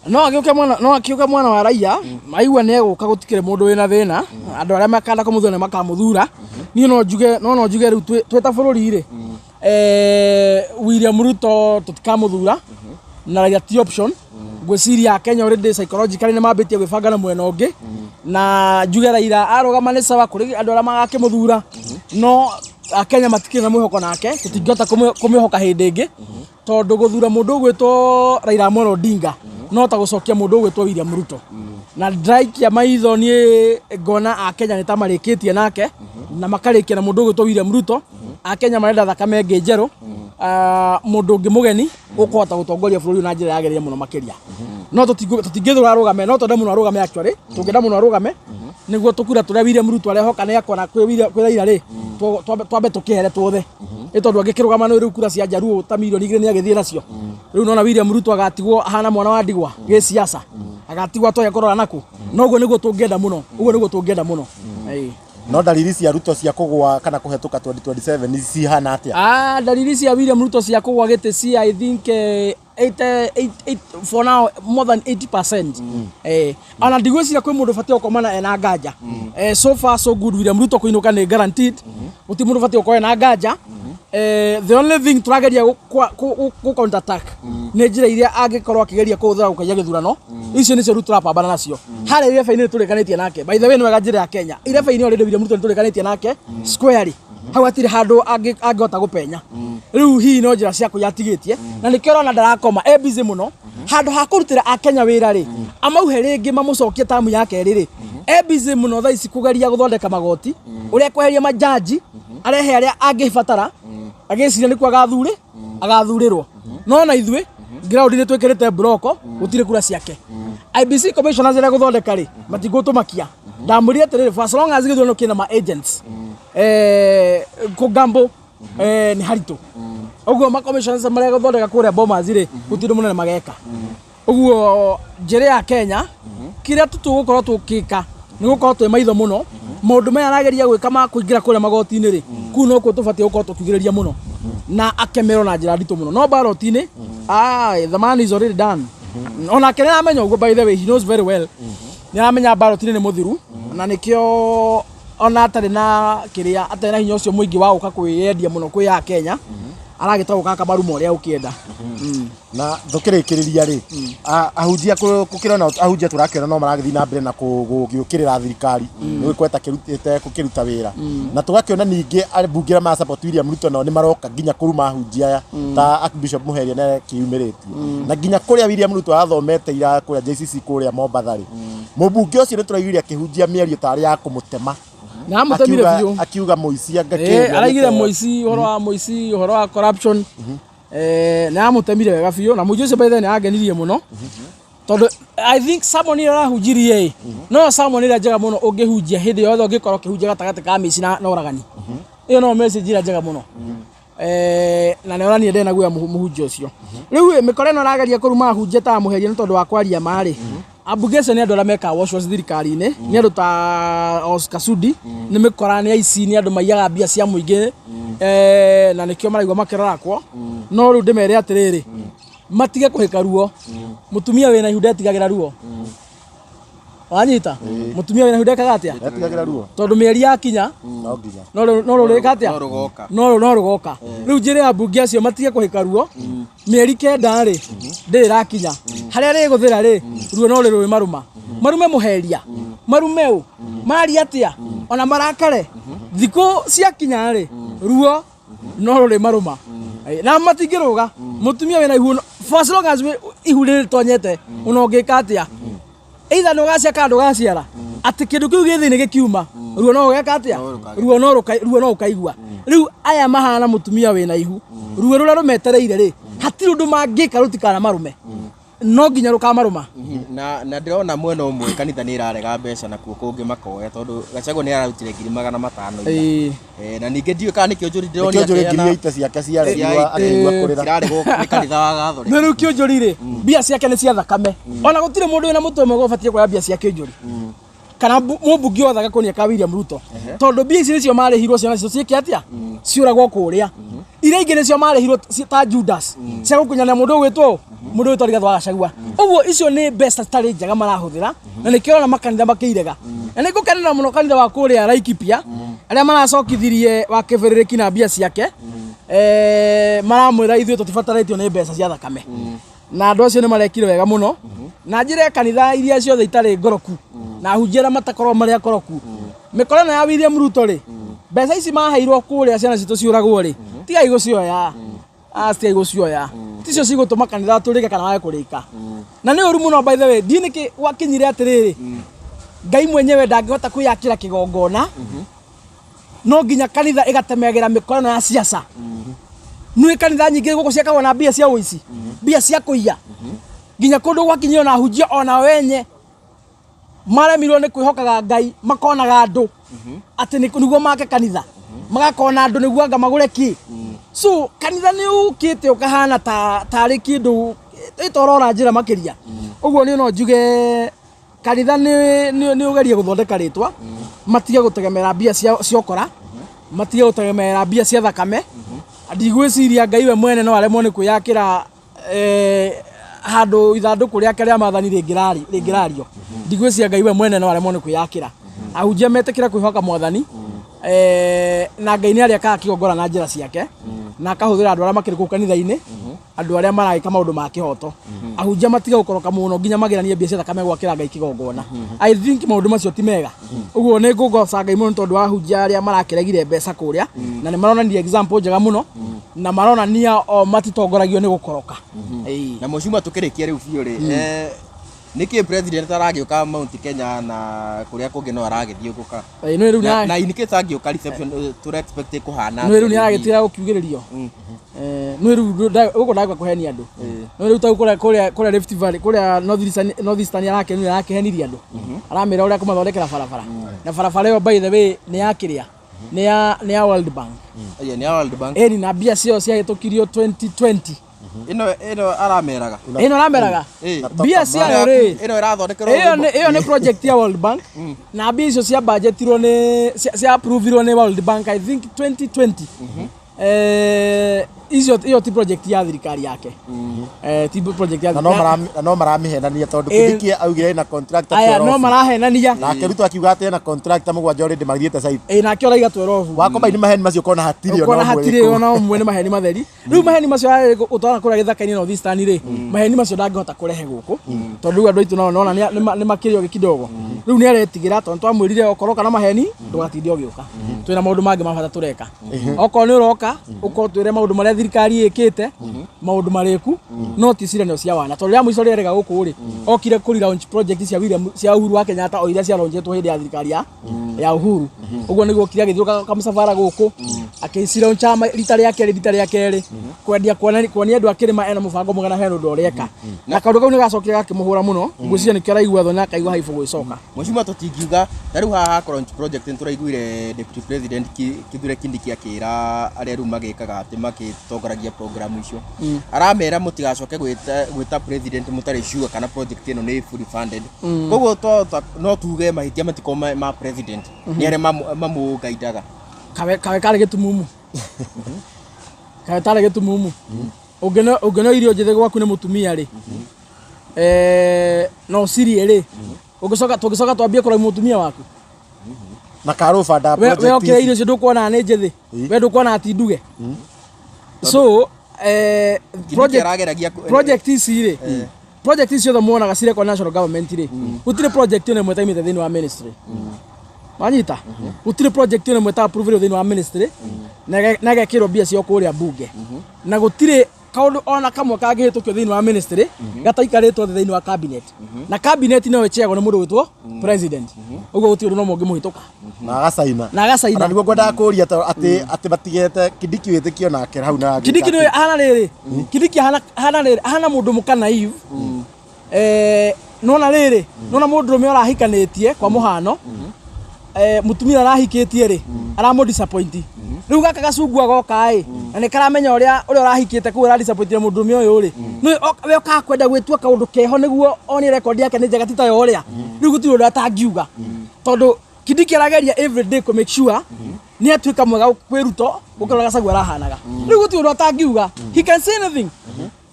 no akiuka mwana wa Raila maigua ne guka gutikire mundu wina thina andu aria makanda kumuthura makamuthura ni no njuge riu tweta bururi ri William Ruto tutikamuthura na Raila ti option gwiciria Kenya already psychologically ni mambitie gwibanga na mwena ungi na njuge Raila arugama ni sawa kuri andu aria magakimuthura no Kenya matikire na mwihoko nake tutingihota kumihoka hindi ingi tondu guthura mundu gwitwo Raila Amolo Odinga no ta gucokia mundu gwitwo William Ruto na draikia maitho ni ngona Akenya ni ta marikitie nake na makarikia na mundu gwitwo William Ruto Akenya marenda thakame ngi njeru mundu ungi mugeni ukuhota gutongoria bururi na njira yagereire muno makiria no tutingithura arugame no tondu muno arugame actually tungenda muno arugame niguo tukura turia William Ruto arehoka ni akona kwi Raila ri twambe tukihere tuothe itondu angikirugama no riu kura cia Jaruo ta milioni 2 ni agithie nacio riu nona William Ruto agatigwo ahana mwana wa ndigwa gi siasa agatigwo atoya korora naku no uguo niguo tungenda muno no dalili cia Ruto cia kugwa kana kuhetuka 2027 ni cihana atia dalili cia William Ruto cia kugwa gite ci I think 8 for now more than 80%. Ana ndigwicira kwi mundu fatio komana ena nganja. So far so good William Ruto kuinuka ni guaranteed. Uti mundu fatio ko ena nganja. The only thing turageria ku counter attack ni njira iria angikorwo akigeria kuthura gukaya githurano icio ni cio Ruto rapambana nacio hari iria faini turikanitie nake by the way ni wega njira ya Kenya iria faini already William Ruto turikanitie nake squarely hau atire handu angihota gupenya riu hi no njira cia kuyatigitie na nikio rona ndarakoma busy muno handu ha kurutira Akenya wira ri amauhe ringi mamucokie tamu yake riri busy muno tha ici kugeria guthondeka magoti uria kweheria majaji arehe aria angibatara agiciria ni kwa agathurirwo no na ithwe ground ni twikirite broko gutire kura ciake IBC commissioners ria guthondeka ri matingutumakia ndamuri atiriri for as long as githurano kina ma agents kugambo ni haritu uguo ma commissioners maria guthondeka kuria Bomas ri gutire munene mageka uguo njira ya Kenya kiria tutugukorwo tukika ni gukorwo twi maitho muno maundu maya arageria gwika ma kuingira kuria magoti-ini ri ku no ku tubatie gukorwo tukigereria muno na akemero na njira nditu muno no ballot-ini the man is already done ona kenera amenya uguo by the way he knows very well ni amenya ballot-ini ni muthiru na nikio ona atari na kiria atari na hinya ucio muingi wa uka kwiyendia muno kwi ya Kenya aragitago kaka marumo uria ukienda na thukirikiriria ri ahunjia kukirona ahunjia turakira no maragithi na mbere na kugiukirira thirikari ni kweta kirutite kukiruta wira na tugakiona ningi bungira ma support William Ruto no ni maroka nginya kuruma ahunjia ta Archbishop Muheria na kiumiritie na nginya kuria William Ruto athomete ira kuria JCC kuria Mombasa ri mubunge ucio ni turaiguire akihunjia mĩario tari ya kumutema na mutemire biu akiuga muici angakira araigire muici horo wa corruption na mutemire wega biu na muici ucio by the way agenirie muno tondu I think someone ira hunjirie no someone ira njega muno ungihunjia hindi yothe ungikorwo kihunjia gatagati ka mici na oragani iyo no message ira njega muno na ne orani ndena guya muhunjia ucio riu mikore no arageria kuruma hunjia ta Muheria tondu wa kwaria mari abugese ni andu aria meka wash thirikari-ini ni andu ta Oscar Sudi ni mikora ni IC ni andu maiyaga mbia cia muingi na nikio maraigwa makirorakwo no riu ndimere atiriri matige kuhika ruo mutumia wina ihuda atigagira ruo wanyita mutumia wina ihuda kagatia atigagira ruo tondu mieri yakinya no rurika atia no rugoka riu njire abunge acio matige kuhika ruo mieri kenda ri ndirakinya haria ri guthira ri ruo no ri marume Muheria marumeu mari atia ona marakare thiku ciakinya ri ruo no ri maruma na matingiruga mutumia wina ihu for as long as ihu ri tonyete unongika atia either no gacia kandu gaciara ati kindu kiu githi ni gikiuma ruo no geka atia ruo no ukaigua riu aya mahana mutumia wina ihu ruo ruria rumetereire ri hatiri undu mangika rutikana marume no nginya rukamaruma na ndirona mwena umwe kanitha ni irarega mbeca na kuo kungi makoya tondu Gachagua ni ararutire 500,000 na ninge ndiwe kana nikio njuri ndirona ngiri ita ciake ciaregwa akigwa kurira kiraregwo ni kanitha wa gathori ni rukio njuri ri mbia ciake ni cia thakame ona gutire mundu wina mutwe mwega ubatie kwa mbia ciake njuri kana mubungi othe agakonia ka William Ruto tondu mbia ici nicio marihirwo ciana cicio ciike atia ciuragwo kuria ira ingi nicio marihirwo ta Judas cia gukunyana mundu gwitwo mundu witwo Rigathi wa Gachagua uguo icio ni mbeca tari njega marahuthira na nikio ona makanitha makiirega na nigukenera muno kanitha wa kuria Laikipia aria maracokithirie wa kibeririki na mbia ciake maramwira ithuĩ tũtibatarĩtio nĩ mbeca cia thakame na andũ acio nĩ marekire wega mũno na njĩra kanitha iria ciothe itarĩ ngoroku na hunjĩra matakorwo marĩ akoroku mĩkorano ya William Ruto rĩ mbeca ici maheirwo kũrĩa ciana citũ ciũragwo rĩ tigai gũcioya tigai gũcioya ticio cigũtũma kanitha tũrĩke kana wage kũrĩka na nĩ ũru mũno by the way ndiĩ nĩkĩ wakinyire atĩrĩrĩ Ngai mwenyewe ndangĩhota kwĩyakĩra kĩgongona no nginya kanitha ĩgatemegera mĩkorano ya siasa nĩ kanitha nyingĩ gũkũ ciakagwo na mbia cia ũici mbia cia kũiya nginya kũndũ gwakinyio na hunjia ona wenye maremirwo nĩ kwĩhokaga Ngai makonaga andũ atĩ nĩguo make kanitha magakona andũ nĩguo anga magũre ki so kanitha nĩ ũkĩte ũkahana tarĩ kĩndũ ĩtorora njĩra makĩria ũguo nĩ no njuge kanitha nĩ ũgerie gũthondeka rĩtwa matige gũtegemera mbia ciokora matige gũtegemera mbia cia thakame ndigwĩciria Ngai we mwene no aremwo nĩ kwĩyakĩra handũ ithandũkũ rĩake rĩa maathani rĩngĩrario ndigwĩciria Ngai we mwene no aremwo nĩ kwĩyakĩra ahunjia metĩkĩra kwĩhoka mwathani na Ngai nĩ arĩakaga kĩgongona na njĩra ciake na akahũthĩra andũ arĩa makĩrĩ kũu kanitha-inĩ andũ arĩa maragĩka maũndũ ma kĩhoto ahunjia matige gũkoroka mũno nginya mageranie mbia cia thakame gwakĩra Ngai kĩgongona I think maũndũ macio ti mega ũguo nĩ ngũgoca Ngai mũno tondũ wa ahunjia arĩa marakĩregire mbeca kũrĩa na nĩ maronania example njega mũno na maronania matitongoragio nĩ gũkoroka na mũcuma tũkĩrĩkia rĩu biũ rĩ niki president aragĩũka Mount Kenya na kuria kungi no aragĩthiũngũka no rĩu na indicate agĩũka reception to expect kuhana no rĩu nĩ aragĩtira gũkiugĩrĩrio no rĩu gũkũ ndagwa kũhenia andũ no rĩu ta kũrĩa Rift Valley kũrĩa North Eastern arakĩhenirie andũ aramĩra ũrĩa kũmathondekera barabara na barabara ĩyo by the way nĩ yakĩrĩa nĩ ya World Bank ni ya World Bank na mbia cio ciahĩtũkirio 2020 ino arameraga mbia ciayo rĩ ino irathondekerwo ĩyo nĩ project ya World Bank na mbia icio cia budgetirwo nĩ cia approvirwo nĩ World Bank I think 2020 iyo ti project ya thirikari yake ti project ya no maramihenania tondu Kindiki augire na contractor aya no marahenania na Ruto akiuga ate na contractor mũgwanja already magithiĩte site na kĩora iga 12 wakomba ni maheni macio kona hatiri ona umwe ni maheni matheri rĩu maheni macio utona kũrĩa gĩthaka-inĩ North Eastern rĩ maheni macio ndangĩhota kũrehe gũkũ tondu andũ aitũ nona nĩ makĩrio gĩkidogo rĩu nĩ aretigĩra tondu twamwĩrire okoroka na maheni ndũgatinde ũgĩũka twĩna maũndũ mangĩ mabata tũreka okorwo nĩ ũroka ũkorwo twĩre maũndũ marĩa thirikari ĩkĩte maũndũ marĩku no ti ciranĩro cia wana tondu rĩa mũico rĩerega gũkũ rĩ okire kũri launch project cia Uhuru wa Kenyatta o iria cia launchĩtwo hĩndĩ ya thirikari ya Uhuru ũguo nĩguo kĩrĩa gĩthiũka kamũcabara gũkũ akĩcirauncha rita rĩa kerĩ kwendia kuonia andũ akĩrĩma ena mũbango mwega na he ũndũ ũreka na kaũndũ kau nĩ gacokire gakĩmũhũra mũno ngwĩciria nĩ kĩaraigua tho na akaigua haibũ gwĩcoka mũcuma tũtingiuga na rĩu haha launch project nĩ tũraiguire deputy president Kithure Kindiki akĩra arĩa rĩu magĩkaga atĩ magĩtongoragia program icio aramera mũtigacoke gwĩta president mũtarĩ sure kana project ĩno nĩ fully funded koguo no tuge mahĩtia matiko ma president nĩ arĩa mamũgaidaga kawe karĩ gĩtumumu kawe tarĩ gĩtumumu ũngĩno irio njĩthĩ gwaku nĩ mũtumia rĩ no cirie rĩ tũngĩcoka twambie kũrora mũtumia waku na karũbanda project we okĩra irio icio ndũkuona nĩ njĩthĩ we ndũkuona ati nduge so project ici rĩ project ici othe muonaga cirekwo national government rĩ gũtirĩ project ĩno ĩmwe taimĩte thĩinĩ wa ministry wanyita gũtirĩ project ĩno ĩmwe ta approve thĩinĩ wa ministry na gekĩrwo mbia cio kũrĩa bunge na gũtirĩ kaũndũ ona kamwe kangĩhĩtũkio thĩinĩ wa ministry gataikarĩtwo thĩinĩ wa cabinet na cabinet no ĩcheagwo nĩ mũndũ wĩtwo president ũguo gũtirĩ ũndũ no mũngĩmũhĩtũka na agacaina nĩguo ngwendaga kũria atĩ batigete Kindiki wĩtĩkio nake hau na Kindiki nĩ hana rĩrĩ Kindiki hana mũndũ mũka naive nona riri nona mundu me arahikanĩtie kwa muhano mutumia arahikitie ri aramo disappoint riu gaka gacungwa goka na ni karamenya uria arahikite ku ara disappoint mundu me uyu ri we oka kwenda gwitua kaundu keho niguo oni record yake ni njega titayo uria riu gutiri undu atangiuga tondu Kindiki arageria every day to make sure ni atuika mwega kwiruto gukora Gachagua arahanaga riu gutiri undu atangiuga he can say anything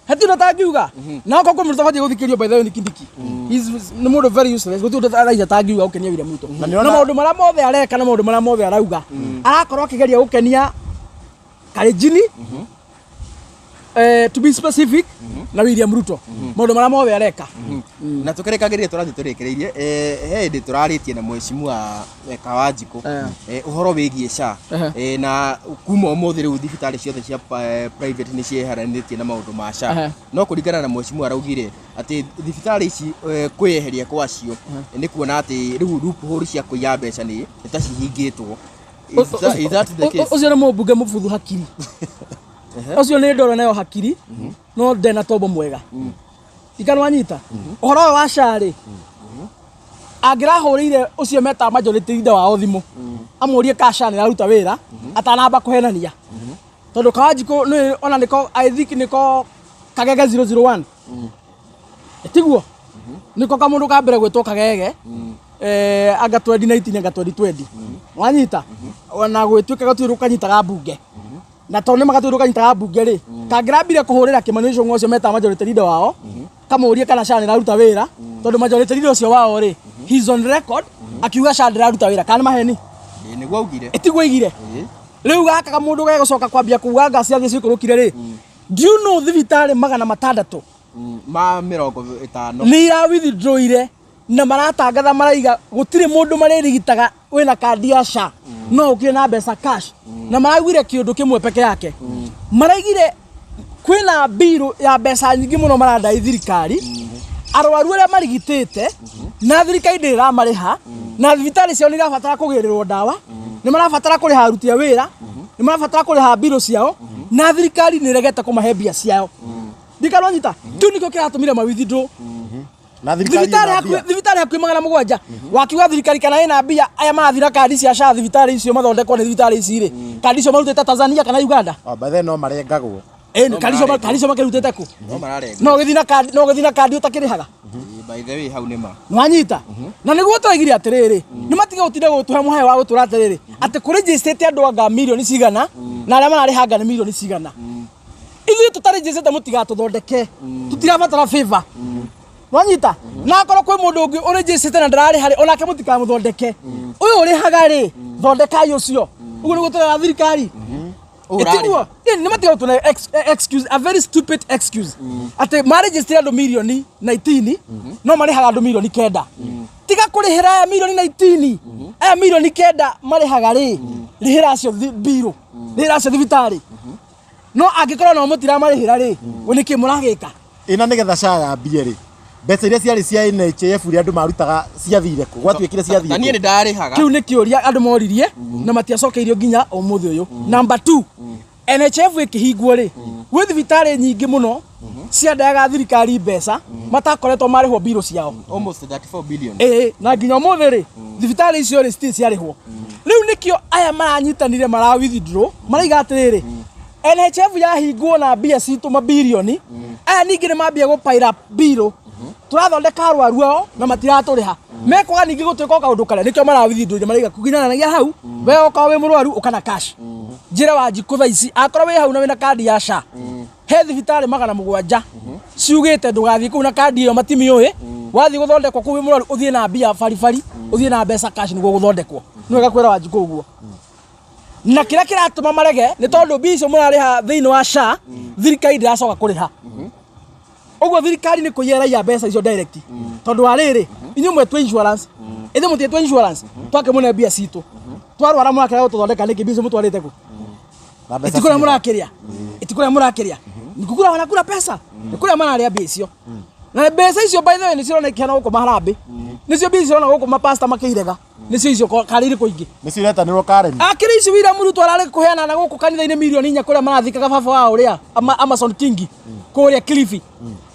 hati undu atangiuga na uko kumurita bati guthikirio by the way ni Kindiki ni mundu very useless gutiri undu atangiuga ukenia William Ruto na maundu maria mothe areka na maundu maria mothe arauga arakorwo akigeria gukenia Kalenjin to be specific na William Ruto maundu maria mothe areka na tukerekagirire turathi turekereirie hindi turaritie na mheshimiwa Kawanjiku uhoro wigie SHA na kuma umuthi riu thibitari ciothe cia private ni cieharanitie na maundu ma SHA no kuringana na mheshimiwa araugire ati thibitari ici kweheria kwacio ni kuona ati riu loophole cia kuiya mbeca ni tacihingitwo. Is that the case? Ucio ni mubunge mubuthu hakiri ucio ni ndoro nayo hakiri no ndena tombo mwega ikanwanyita uhoro wa SHA ri angirahurire ucio meta majority leader wao thimu amurie ka SHA ni raruta wira atanamba kuhenania tondu Kawanjiku ni ona niko I think niko Kagege 001 etiguo niko kamundu ka mbere gwetwo Kagege anga 2019 anga 2020 wanyita ona gwetwika gatuiru kanyitaga bunge na tondu magatuiru kanyitaga bunge ri kangirambire kuhurira kimanisho ngocio meta majority leader wao kamurie kana SHA ni raruta wira tondu majority leader ucio wao ri he's on record akiuga SHA ni raruta wira kana maheni ni gwaugire etiguo igire riu gaka kamundu ge gucoka kwambia kuuga ngasi athi cikurukire ri do you know thibitari 600 ma 50 ni ra withdraw na maratangatha maraiga gutire mundu maririgitaga wina kandi ya SHA no ukire na mbeca cash na maragwire kiundu kimwe peke yake maraigire kwina biru ya mbeca nyingi muno marandai thirikari arwaru aria marigitite na thirikari ndira mariha na thibitari cio ni rabatara kugirirwo ndawa ni marabatara kuriha aruti a wira ni marabatara kuriha biru ciao na thirikari ni regete kumahe mbia ciao ndikanonyita tu niko kiratumire mawithindro na thibitari hakwi 700 wakiuga thirikari kana ina mbia aya marathira kandi cia SHA thibitari icio mathondekwo ni thibitari ici ri kandi icio marutite Tanzania kana Uganda bathe no marengagwo ni kandi icio makirutite ku no mararega no githina kandi utakirihaga by the way hau nima nwanyita na niguo twaigire atiriri ni matiga gutinde gutuhe muhae wa gutura atiriri ati kuri register andu anga milioni cigana na aria mararihanga ni milioni cigana ithuĩ tutaregister mutiga tuthondeke tutirabatara favor wanyita na akoro kwi mundu ungi uregister na ndarari hari onake mutika muthondeke uyu urihaga ri thondeka ucio uguo niguo tũrera thirikari etiguo ni matiga gutune excuse a very stupid excuse ati maregister andu milioni 19 no marihaga andu milioni 9 tiga kurihira milioni 19 milioni 9 marihaga ri rihira acio biru rihira acio thibitari no angikorwo no mutira marihira ri uniki muragika ina nigetha SHA yambie ri mbeca iria ciarĩ cia NHIF iria andu marutaga ciathire ku gwatuĩkire ciathire na niĩ nĩ ndarihaga kiu nĩ kĩũria andu moririe na matiacokeirio nginya ũmũthĩ ũyũ number 2 NHIF ikihingwo ri gwĩ thibitari nyingĩ mũno ciandaga thirikari mbeca matakoretwo marĩhwo biru ciao almost 34 billion na nginya ũmũthĩ ri thibitari icio ri still ciarĩhwo rĩu nĩkĩo aya maranyitanire marawithdraw maraiga atĩrĩrĩ NHIF yahingwo na mbia citu mabilioni aya ningĩ nĩ mambia gũpaira biru turathondeka arwaru ao na matiratũrĩha mekwaga ningĩ gũtuĩka kaũndũ karĩa nĩkĩo marawithdraw maraiga kuginanagia hau we oka wĩ mũrwaru ũkana cash njĩra Wanjiku thaa ici akorwo wĩ hau na wĩna kandi ya SHA he thibitari 700 ciugĩte ndũgathiĩ kũu na kandi ĩyo matimiũĩ wathiĩ gũthondekwo kũu wĩ mũrwaru ũthiĩ na mbia baribari ũthiĩ na mbeca cash nĩguo gũthondekwo nĩ wega kwĩra Wanjiku ũguo na kĩrĩa kĩratũma marege nĩ tondũ mbia icio mũrarĩha thĩinĩ wa SHA thirikari ndĩracoka kũrĩha ũguo thirikari nĩ kũiyeraia mbeca icio direct tondũ wa rĩrĩ inyuĩ mwetwo insurance ithuĩ mũtiĩtwo insurance twake mũne mbia citũ twarwara mũrakĩra gũtũthondeka nĩkĩ mbia icio mũtwarĩte kũ itikũrĩa mũrakĩrĩa itikũrĩa mũrakĩrĩa nikukura wanakula pesa nikũrĩa mararĩa mbia icio na mbeca icio by the way nĩ cironekana gũkũ maharambĩ nĩcio mbia icio na gũkũ mapasta makĩirega nicio icio kariri kuingi nicio iretanirwo Karen akiri icio William Ruto arare kuheana na guku kanitha-ini milioni 4 kuria marathikaga baba wa uria Amazon King kuria Kilifi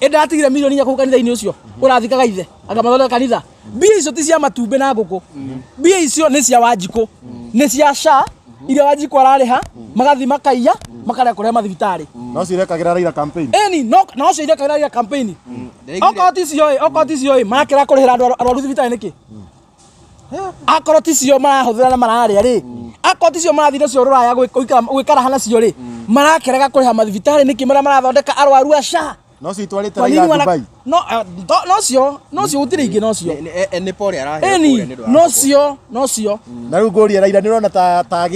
enda atigire milioni 4 kuku kanitha-ini ucio urathikaga ithe akamathondeka kanitha mbia icio ti cia matumbe na nguku mbia icio ni cia Wanjiku ni cia SHA iria Wanjiku arariha magathi makaiya makare kuria mathibitari no cirekagira Raila campaign no cio irekagira Raila campaign okoti cio makira kurihira andu arwaru thibitari niki akoroti cio marahuthira na mararia ri akoti cio marathire cio ruraya gwikara hana cio ri marakerega kuriha mathibitari niki marathondeka arwaru a SHA no citwarite Raila Dubai no cio gutire ingi no cio ni pole arahe no cio na riu ngoria Raila nirona ta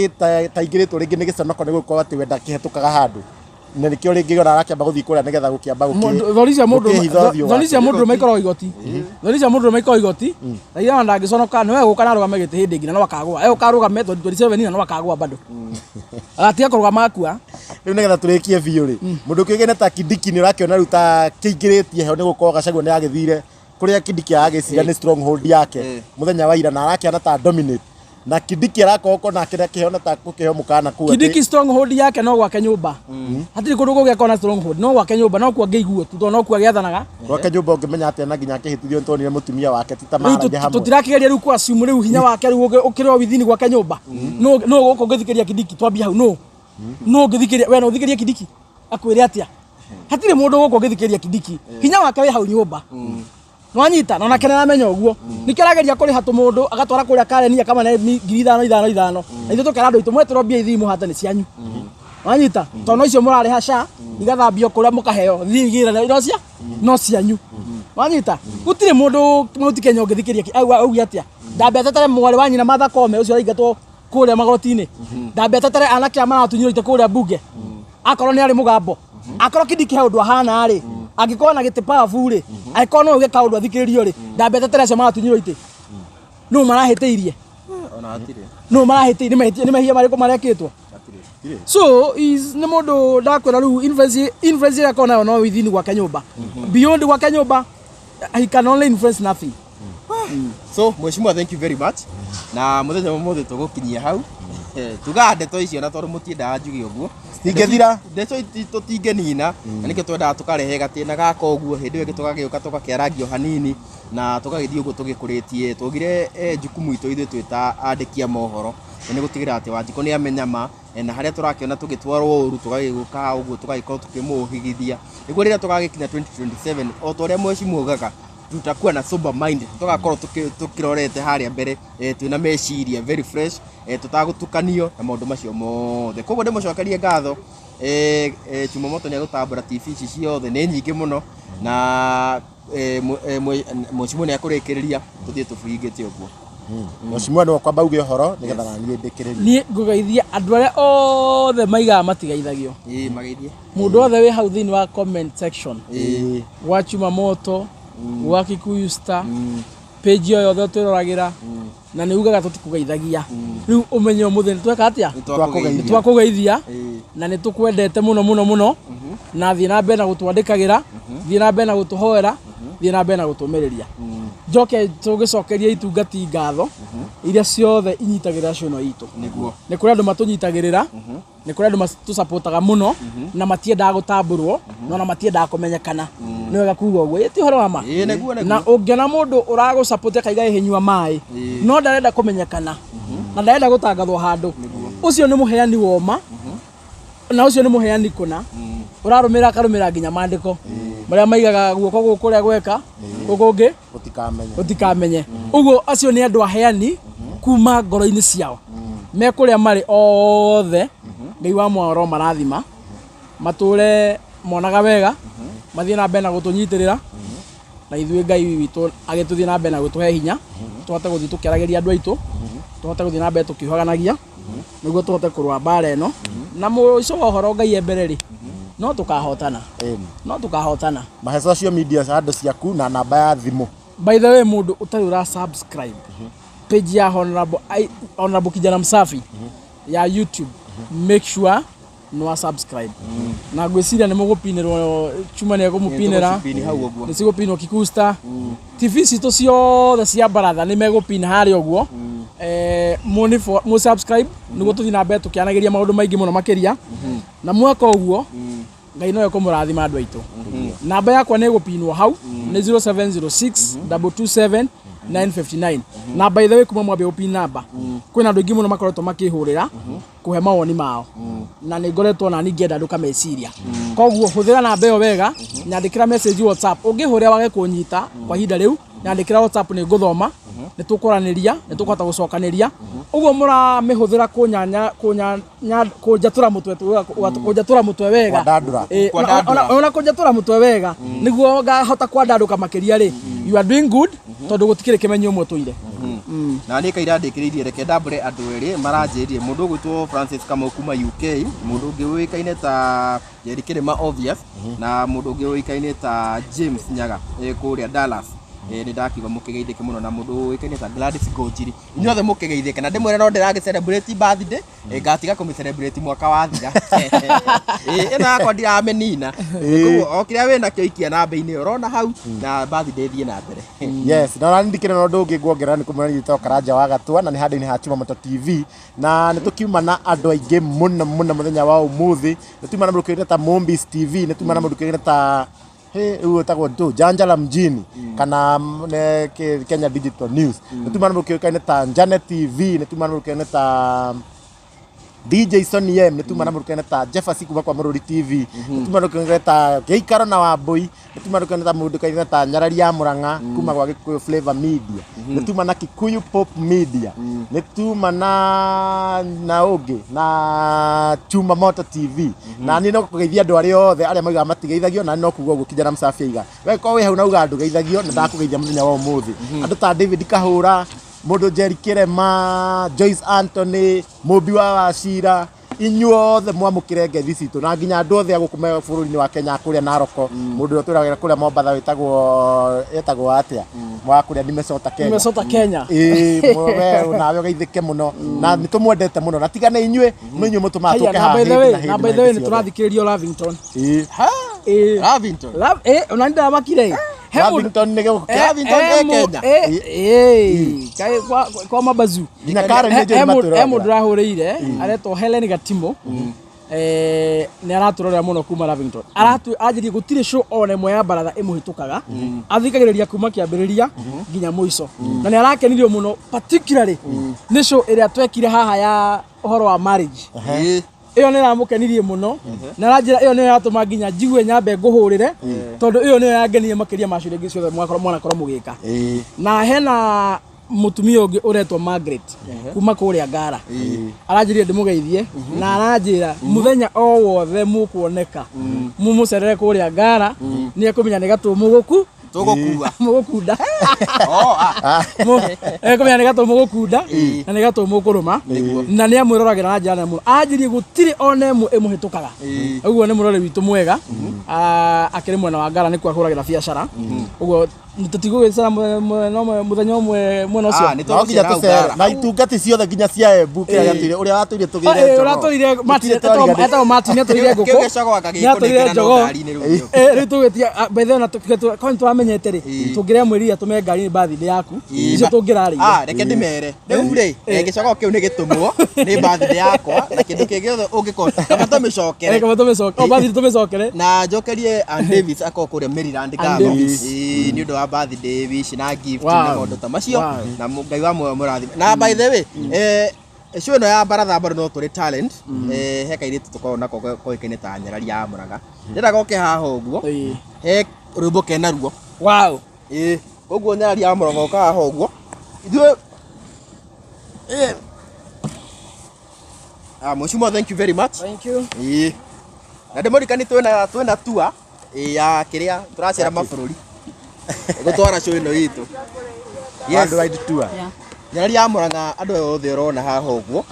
ingiritwo ringi ni giconoko ni gukorwo ati wenda kihitukaga handu na nikio ringi ona arakiamba guthii kuria nigetha gukiamba thoricia mundu maikoro igoti Raila ndangiconoka no eguka na rugame giti hindi ngina no akagwa ukarugame 2027 no akagwa bado atiga kurugama akua riu nigetha turikie biu ri mundu kigene ta Kindiki ni urakiona riu ta kiingiritie he ni gukorwo Gachagua ni agithire kuria Kindiki agicira ni stronghold yake muthenya wa ira na arakiana ta dominate na Kindiki arakoko na kira kihona ta kukiho mukana ku Kindiki stronghold yake no gwake nyumba hatiri kundu gugekona stronghold no gwake nyumba no kwa ngeiguo tu no kwa giathanaga gwake nyumba ungimenya atia na nginya kihitithio ntonire mutumia wake ti ta maraje hamwe tutirakigeria riu kwa simu riu hinya wake riu ukirwa withini gwake nyumba no guko ngithikeria Kindiki twambia hau no ngithikeria we no thikeria Kindiki akwire atia hatiri mundu guko ngithikeria Kindiki hinya wake we hau nyumba nwanyita na nakene namenya uguo nikirageria kuri hatu mundu agatwara kuria Karen kama na 5,500 na ithu tukera andu itu mwetero bia ithimu hata ni cianyu nwanyita tono icio murariha SHA igathambio kuria mukaheo thigira no cianyu nwanyita gutire mundu mauti Kenya ungithikeria augi atia ndambete tare mwari wa nyina Martha Koome ucio aingatwo kuria magoti-ini ndambete tare anake amaratunyiroite kuria bunge akorwo ni ari mugambo akorwo Kindiki he undu ahana ri angikona na giti powerful ri aikona uge kaundu athikiririo ri ndambete tere cio maratunyiroite no marahiteirie ona atire no marahiteirie ni mahia mariko marekitwo so is ni mundu ndakwira riu influence ya kona no within gwake nyumba beyond gwake nyumba he can only influence nothing so mheshimiwa thank you very much na muthenya mothe tugukinyia hau tuga ndeto icio na tondu mutiendaga njuge uguo tingethira ndeto tutingenina na nikio twendaga tukarehe gatina gaka uguo hindi ĩngĩ tugagiuka tugakeragio hanini na tugagithii uguo tugikuritie tugire jukumu itu ithu twita andikia mohoro ni gutigira ati Wanjiku ni amenyama na haria turakiona tugitwarwo uru tugagiguka uguo tugagikorwo tukimuhigithia niguo riria tugagikinya 2027 o toria mheshimiwa ugaga tutakuwa na sober mind tugakorwo tukirorete haria mbere twina meciria very fresh tutagutukanio na maundu macio mothe koguo ndimucokerie ngatho Chumamoto ni agutambura TV ici ciothe ni nyingi muno na mheshimiwa ni akurikiriria tuthie tubingite uguo mheshimiwa no kwamba uge horo nigetha na niĩ ndĩkĩrĩrie ni ngugeithia andu aria othe maigaga matigaithagio mageithie mundu othe wi hau thini wa comment section wa Chumamoto wa Kikuyu Star page yo yothe twiragira na ni ugaga tutikugeithagia riu umenye mutheni tweka atia twakugeithia na ni tukwendete muno na thie na mbere na gutwandikagira thie na mbere na gutuhoera thie na mbere na gutumiriria njoke tugicokeria itungati ngatho iria ciothe inyitagira ciono itu ni kuri andu matunyitagirira ni kuri andu matusapotaga muno na matiendaga gutamburwo na matiendaga kumenyekana ni wega kuga uguo ti horo wa ma na ungiona mundu urago support kaiga ihinywa mai no ndarenda kumenyekana na ndarenda gutangathwo handu ucio ni muheani woma na ucio ni muheani kuna urarumira akarumira nginya mandiko maria maigaga guoko gukuria gweka gukungi utikamenye uguo acio ni andu aheani kuma ngoro-ini ciao me kuria mari othe Ngai wa mwaro marathima mature monaga wega mathie na mbere na gutunyitirira na ithuĩ Ngai witũ agĩtũthie na mbere na gũtũhe hinya tũhote gũthii tũkĩaragĩria andũ aitũ tũhote gũthie na mbere tũkĩhoganagia nĩguo tũhote kũrũa mbara ĩno na mũico wa ũhoro Ngai mbere rĩ no tukahotana mahe social media handle ciaku na namba ya thimu by the way mundu utari ura subscribe page ya Honorable Kijana Msafi ya YouTube make sure no subscribe na gwiciria ni mugupinirwo Chuma ni agumupinira ni sigupinwo Kikuyu Star TV cito ciothe cia baratha ni megupina hari uguo mu subscribe niguo tuthi na mbere tukianagiria maundu maingi muno makiria na mwaka uguo ngai no yekomurathima andu aitu namba yakwa ni gupinwo hau ni 0706 227 959 na by the way kuma mwambe upin namba kwina andu aingi muno makoretwo makihurira kuhe mawoni mao na ni ngoretwo na ningienda nduka meciria koguo huthira namba iyo wega nyandikira message WhatsApp ungihurira wage kunyita kwa hinda riu nyandikira WhatsApp ni nguthoma ni tukuraniria ni tukuhota gucokaniria uguo mura mihuthira kunjatura mutwe wega ona kunjatura mutwe wega niguo ngahota kwandaruka makiria ri you are doing good tondu gutikire kimenyo mwe tuire na ni kaira ndikiririe reke ndambure andu eri maranjirie mundu gwitwo Francis Kamau kuma UK mundu ungi uikaine ta Jerry Kirima obvious na mundu ungi uikaine ta James Nyaga kuria Dallas ni ndakiuga mukigeithike muno na mundu uikaine ta Gladys Gonjiri inyuothe mukigeithike na ndimwira no ndiragi celebrate birthday ngatiga kumi celebrate mwaka wa thira ina yakwa ndiramenina koguo okiria wina kio ikia namba-ini urona hau na birthday thie na mbere yes na ndikire no ndungi nguongerera ni kumenya gitwa Karanja wa Gatua na ni handu-ini ha Chimamoto TV na ni tukiuma na andu aingi muno muthenya wa umuthi ni tukiuma na mundu ta Mombis TV ni tukiuma na mundu ta huyo tako tu Janjala mjini kana Kenya Digital News nitumana mukikaine ta Janet TV nitumana mukikaine ta DJ Sonny M nitumana mukikaine ta Jefferson kuba kwa Maruri TV nitumana mukikaine ta Geikaro na Waboi nitumana mukikaine ta mukikaine ta Nyarari ya Muranga kuma kwa Gikuyu Flavor Media nitumana Kikuyu Pop Media nitumana na Oge na Chuma Moto TV na ni no kugeithia andu ari othe aria mauga matigeithagio na no kuguo gukijana Msafi iga we ko we hau na uga ndu geithagio na ndakugeithia muthenya wa umuthi andu ta David Kahura mundu Jerry Kirema Joyce Anthony Mobi wa Wacira inyuothe mwamukire ngethi citu na nginya andu othe agukume bururi-ini wa Kenya kuria Naroko mundu twiragira kuria Mombasa wetagwo atia mwa kuria Nimesota Kenya we nawe geithike muno na nitumwendete muno na tigane inyue inyue mutumatuke ha na by the way niturathikiririo Lavington Lavington unanida makire Lavington nige Lavington Kenya kai kwa mabazu ina kare ni je maturo ndurahuriire aretwo Helen Gatimo ni araturorera muno kuma Lavington ajirie gutire show one mwe ya baratha imuhitukaga athikagiriria kuma kiambiriria nginya muico na ni arakenirio muno particularly ni show iria twekire haha ya uhoro wa marriage iyo ni ramukenirie muno na ranjira iyo ni yatuma nginya jigue nyambe nguhurire tondu iyo ni yangenirie makiria macuri ngi ciothe mwana korwo mugika na hena mutumia ungi uretwo Margaret kuma kuria Ngara aranjirie ndimugeithie na aranjira muthenya o wothe mukuoneka mumucerere kuria Ngara ni ekumenya ni gatumuguku mugukunda ekumenya ni gatumuгукunda na ni gatumukuruma na ni amwirораgira na njira muno anjirie gutiri onemu imuhitukaga uguo ni murore witu mwega akiri mwena wa Ngara ni kwa huragira biacara uguo nitutigugira muthenya umwe mwena ucio nginya tucera na itungati ciothe nginya cia Embu kira gatire uria watuire tugire uraturire etagwo Martin aturire nguku aturire njogo riu tugetia bethe na kwa twamenyete ri tungire mwiriria tume ngari birthday yaku icio tungirari reke ndimere riu ri gicogo kiu ni gitumwo ni birthday yakwa na kindu kingi othe ungikora kama tumicokere birthday tumicokere na njokerie Ann Davis akokuria Maryland Gamo ni undu wa birthday wish na gift na maundu ta macio na Ngai wa murathi na by the way show no ya baratha bado no turi talent he kairitu tukoo nako koikene ta Nyarari ya Muranga ndira goke haha uguo he rwimbo kena ruo wow uguo Nyarari ya Muranga oka haha uguo ithuĩ Mheshimiwa, thank you very much. Thank you. Na ndimurikani twena tour ya kiria turacera mabũrũri gutwara show ino itu. Yes, wide tour. Nyarari ya Muranga andu othe urona haha uguo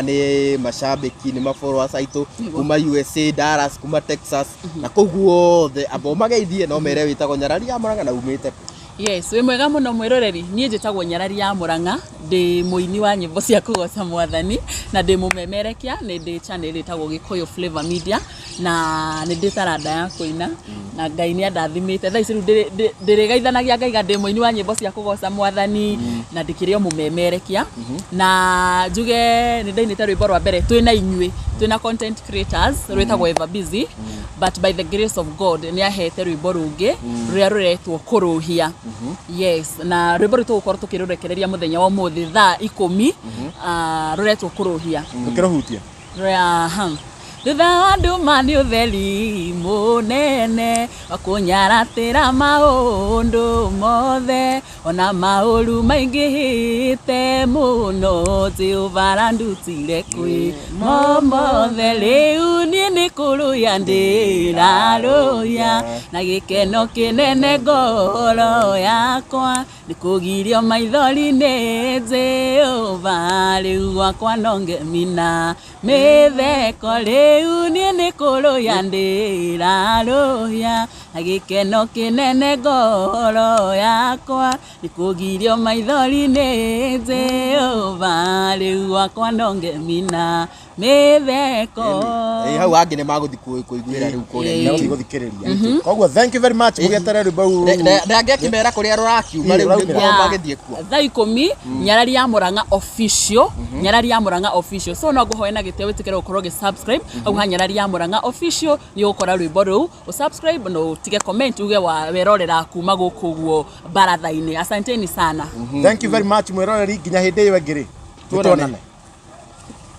ni mashabiki ni mafollowers aitu kuma USA, Dallas, kuma Texas na koguo othe abo mageithie no mere witagwo Nyarari ya Muranga na umite. Yes, we mwega muno mwiroreri nie njitagwo Nyarari ya Muranga ndi muini wa nyimbo cia kugoca Mwathani na ndi mumemerekia ni ndi channel itagwo Gikuyu Flavor Media na ni ndi taranda ya kuina na Ngai ni andathimite thaa ici ndirigaithanagia ngaiga ndi muini wa nyimbo cia kugoca Mwathani na ndikire mumemerekia na njuge ni ndainite rwimbo rwa mbere twina inyui twina content creators rwitagwo Ever Busy but by the grace of God ni ahete rwimbo rungi ruria ruretwo kuruhia yes na rwimbo rutu gukorwo tukirurekereria muthenya wa muthi thaa 10 ruretwo kuruhia tukiruhutia ria thutha wa nduma nĩ ũtheri mũnene wa kũnyaratĩra maũndũ mothe ona maũru maingĩhĩte mũno Jehova arandutire kwĩ mothe rĩu niĩ nĩ kũrũya ndĩrarũya na gĩkeno kĩnene ngoro yakwa nĩ kũgirio maithori-inĩ Jehova rĩu gwakwa no ngemina mĩtheko rĩu niĩ nĩ kũrũya ndĩrarũya na gĩkeno kĩnene ngoro yakwa nĩ kũgirio maithori-inĩ Jehova rĩu gwakwa no ngemina mĩtheko hau angĩ nĩ magũthi kũiguĩra rĩu kũrĩa gũthikĩrĩria koguo thank you very much mũgetere rwĩmbo rũu ndangĩakĩmera kũrĩa rũrakiuma rĩu nĩguo magĩthiĩ kuo thaa 10 Nyarari ya Mũrang'a official Nyarari ya Mũrang'a official so no ngũhoe na gĩtĩo wĩtĩkĩre gũkorwo subscribe au ha Nyarari ya Mũrang'a official nĩ ũgũkora rwĩmbo rũu subscribe no utige comment uge werorera kuma gũkũ guo baratha-inĩ asanteni sana thank you very much mwĩroreri nginya hĩndĩ ĩyo ĩngĩ tuonane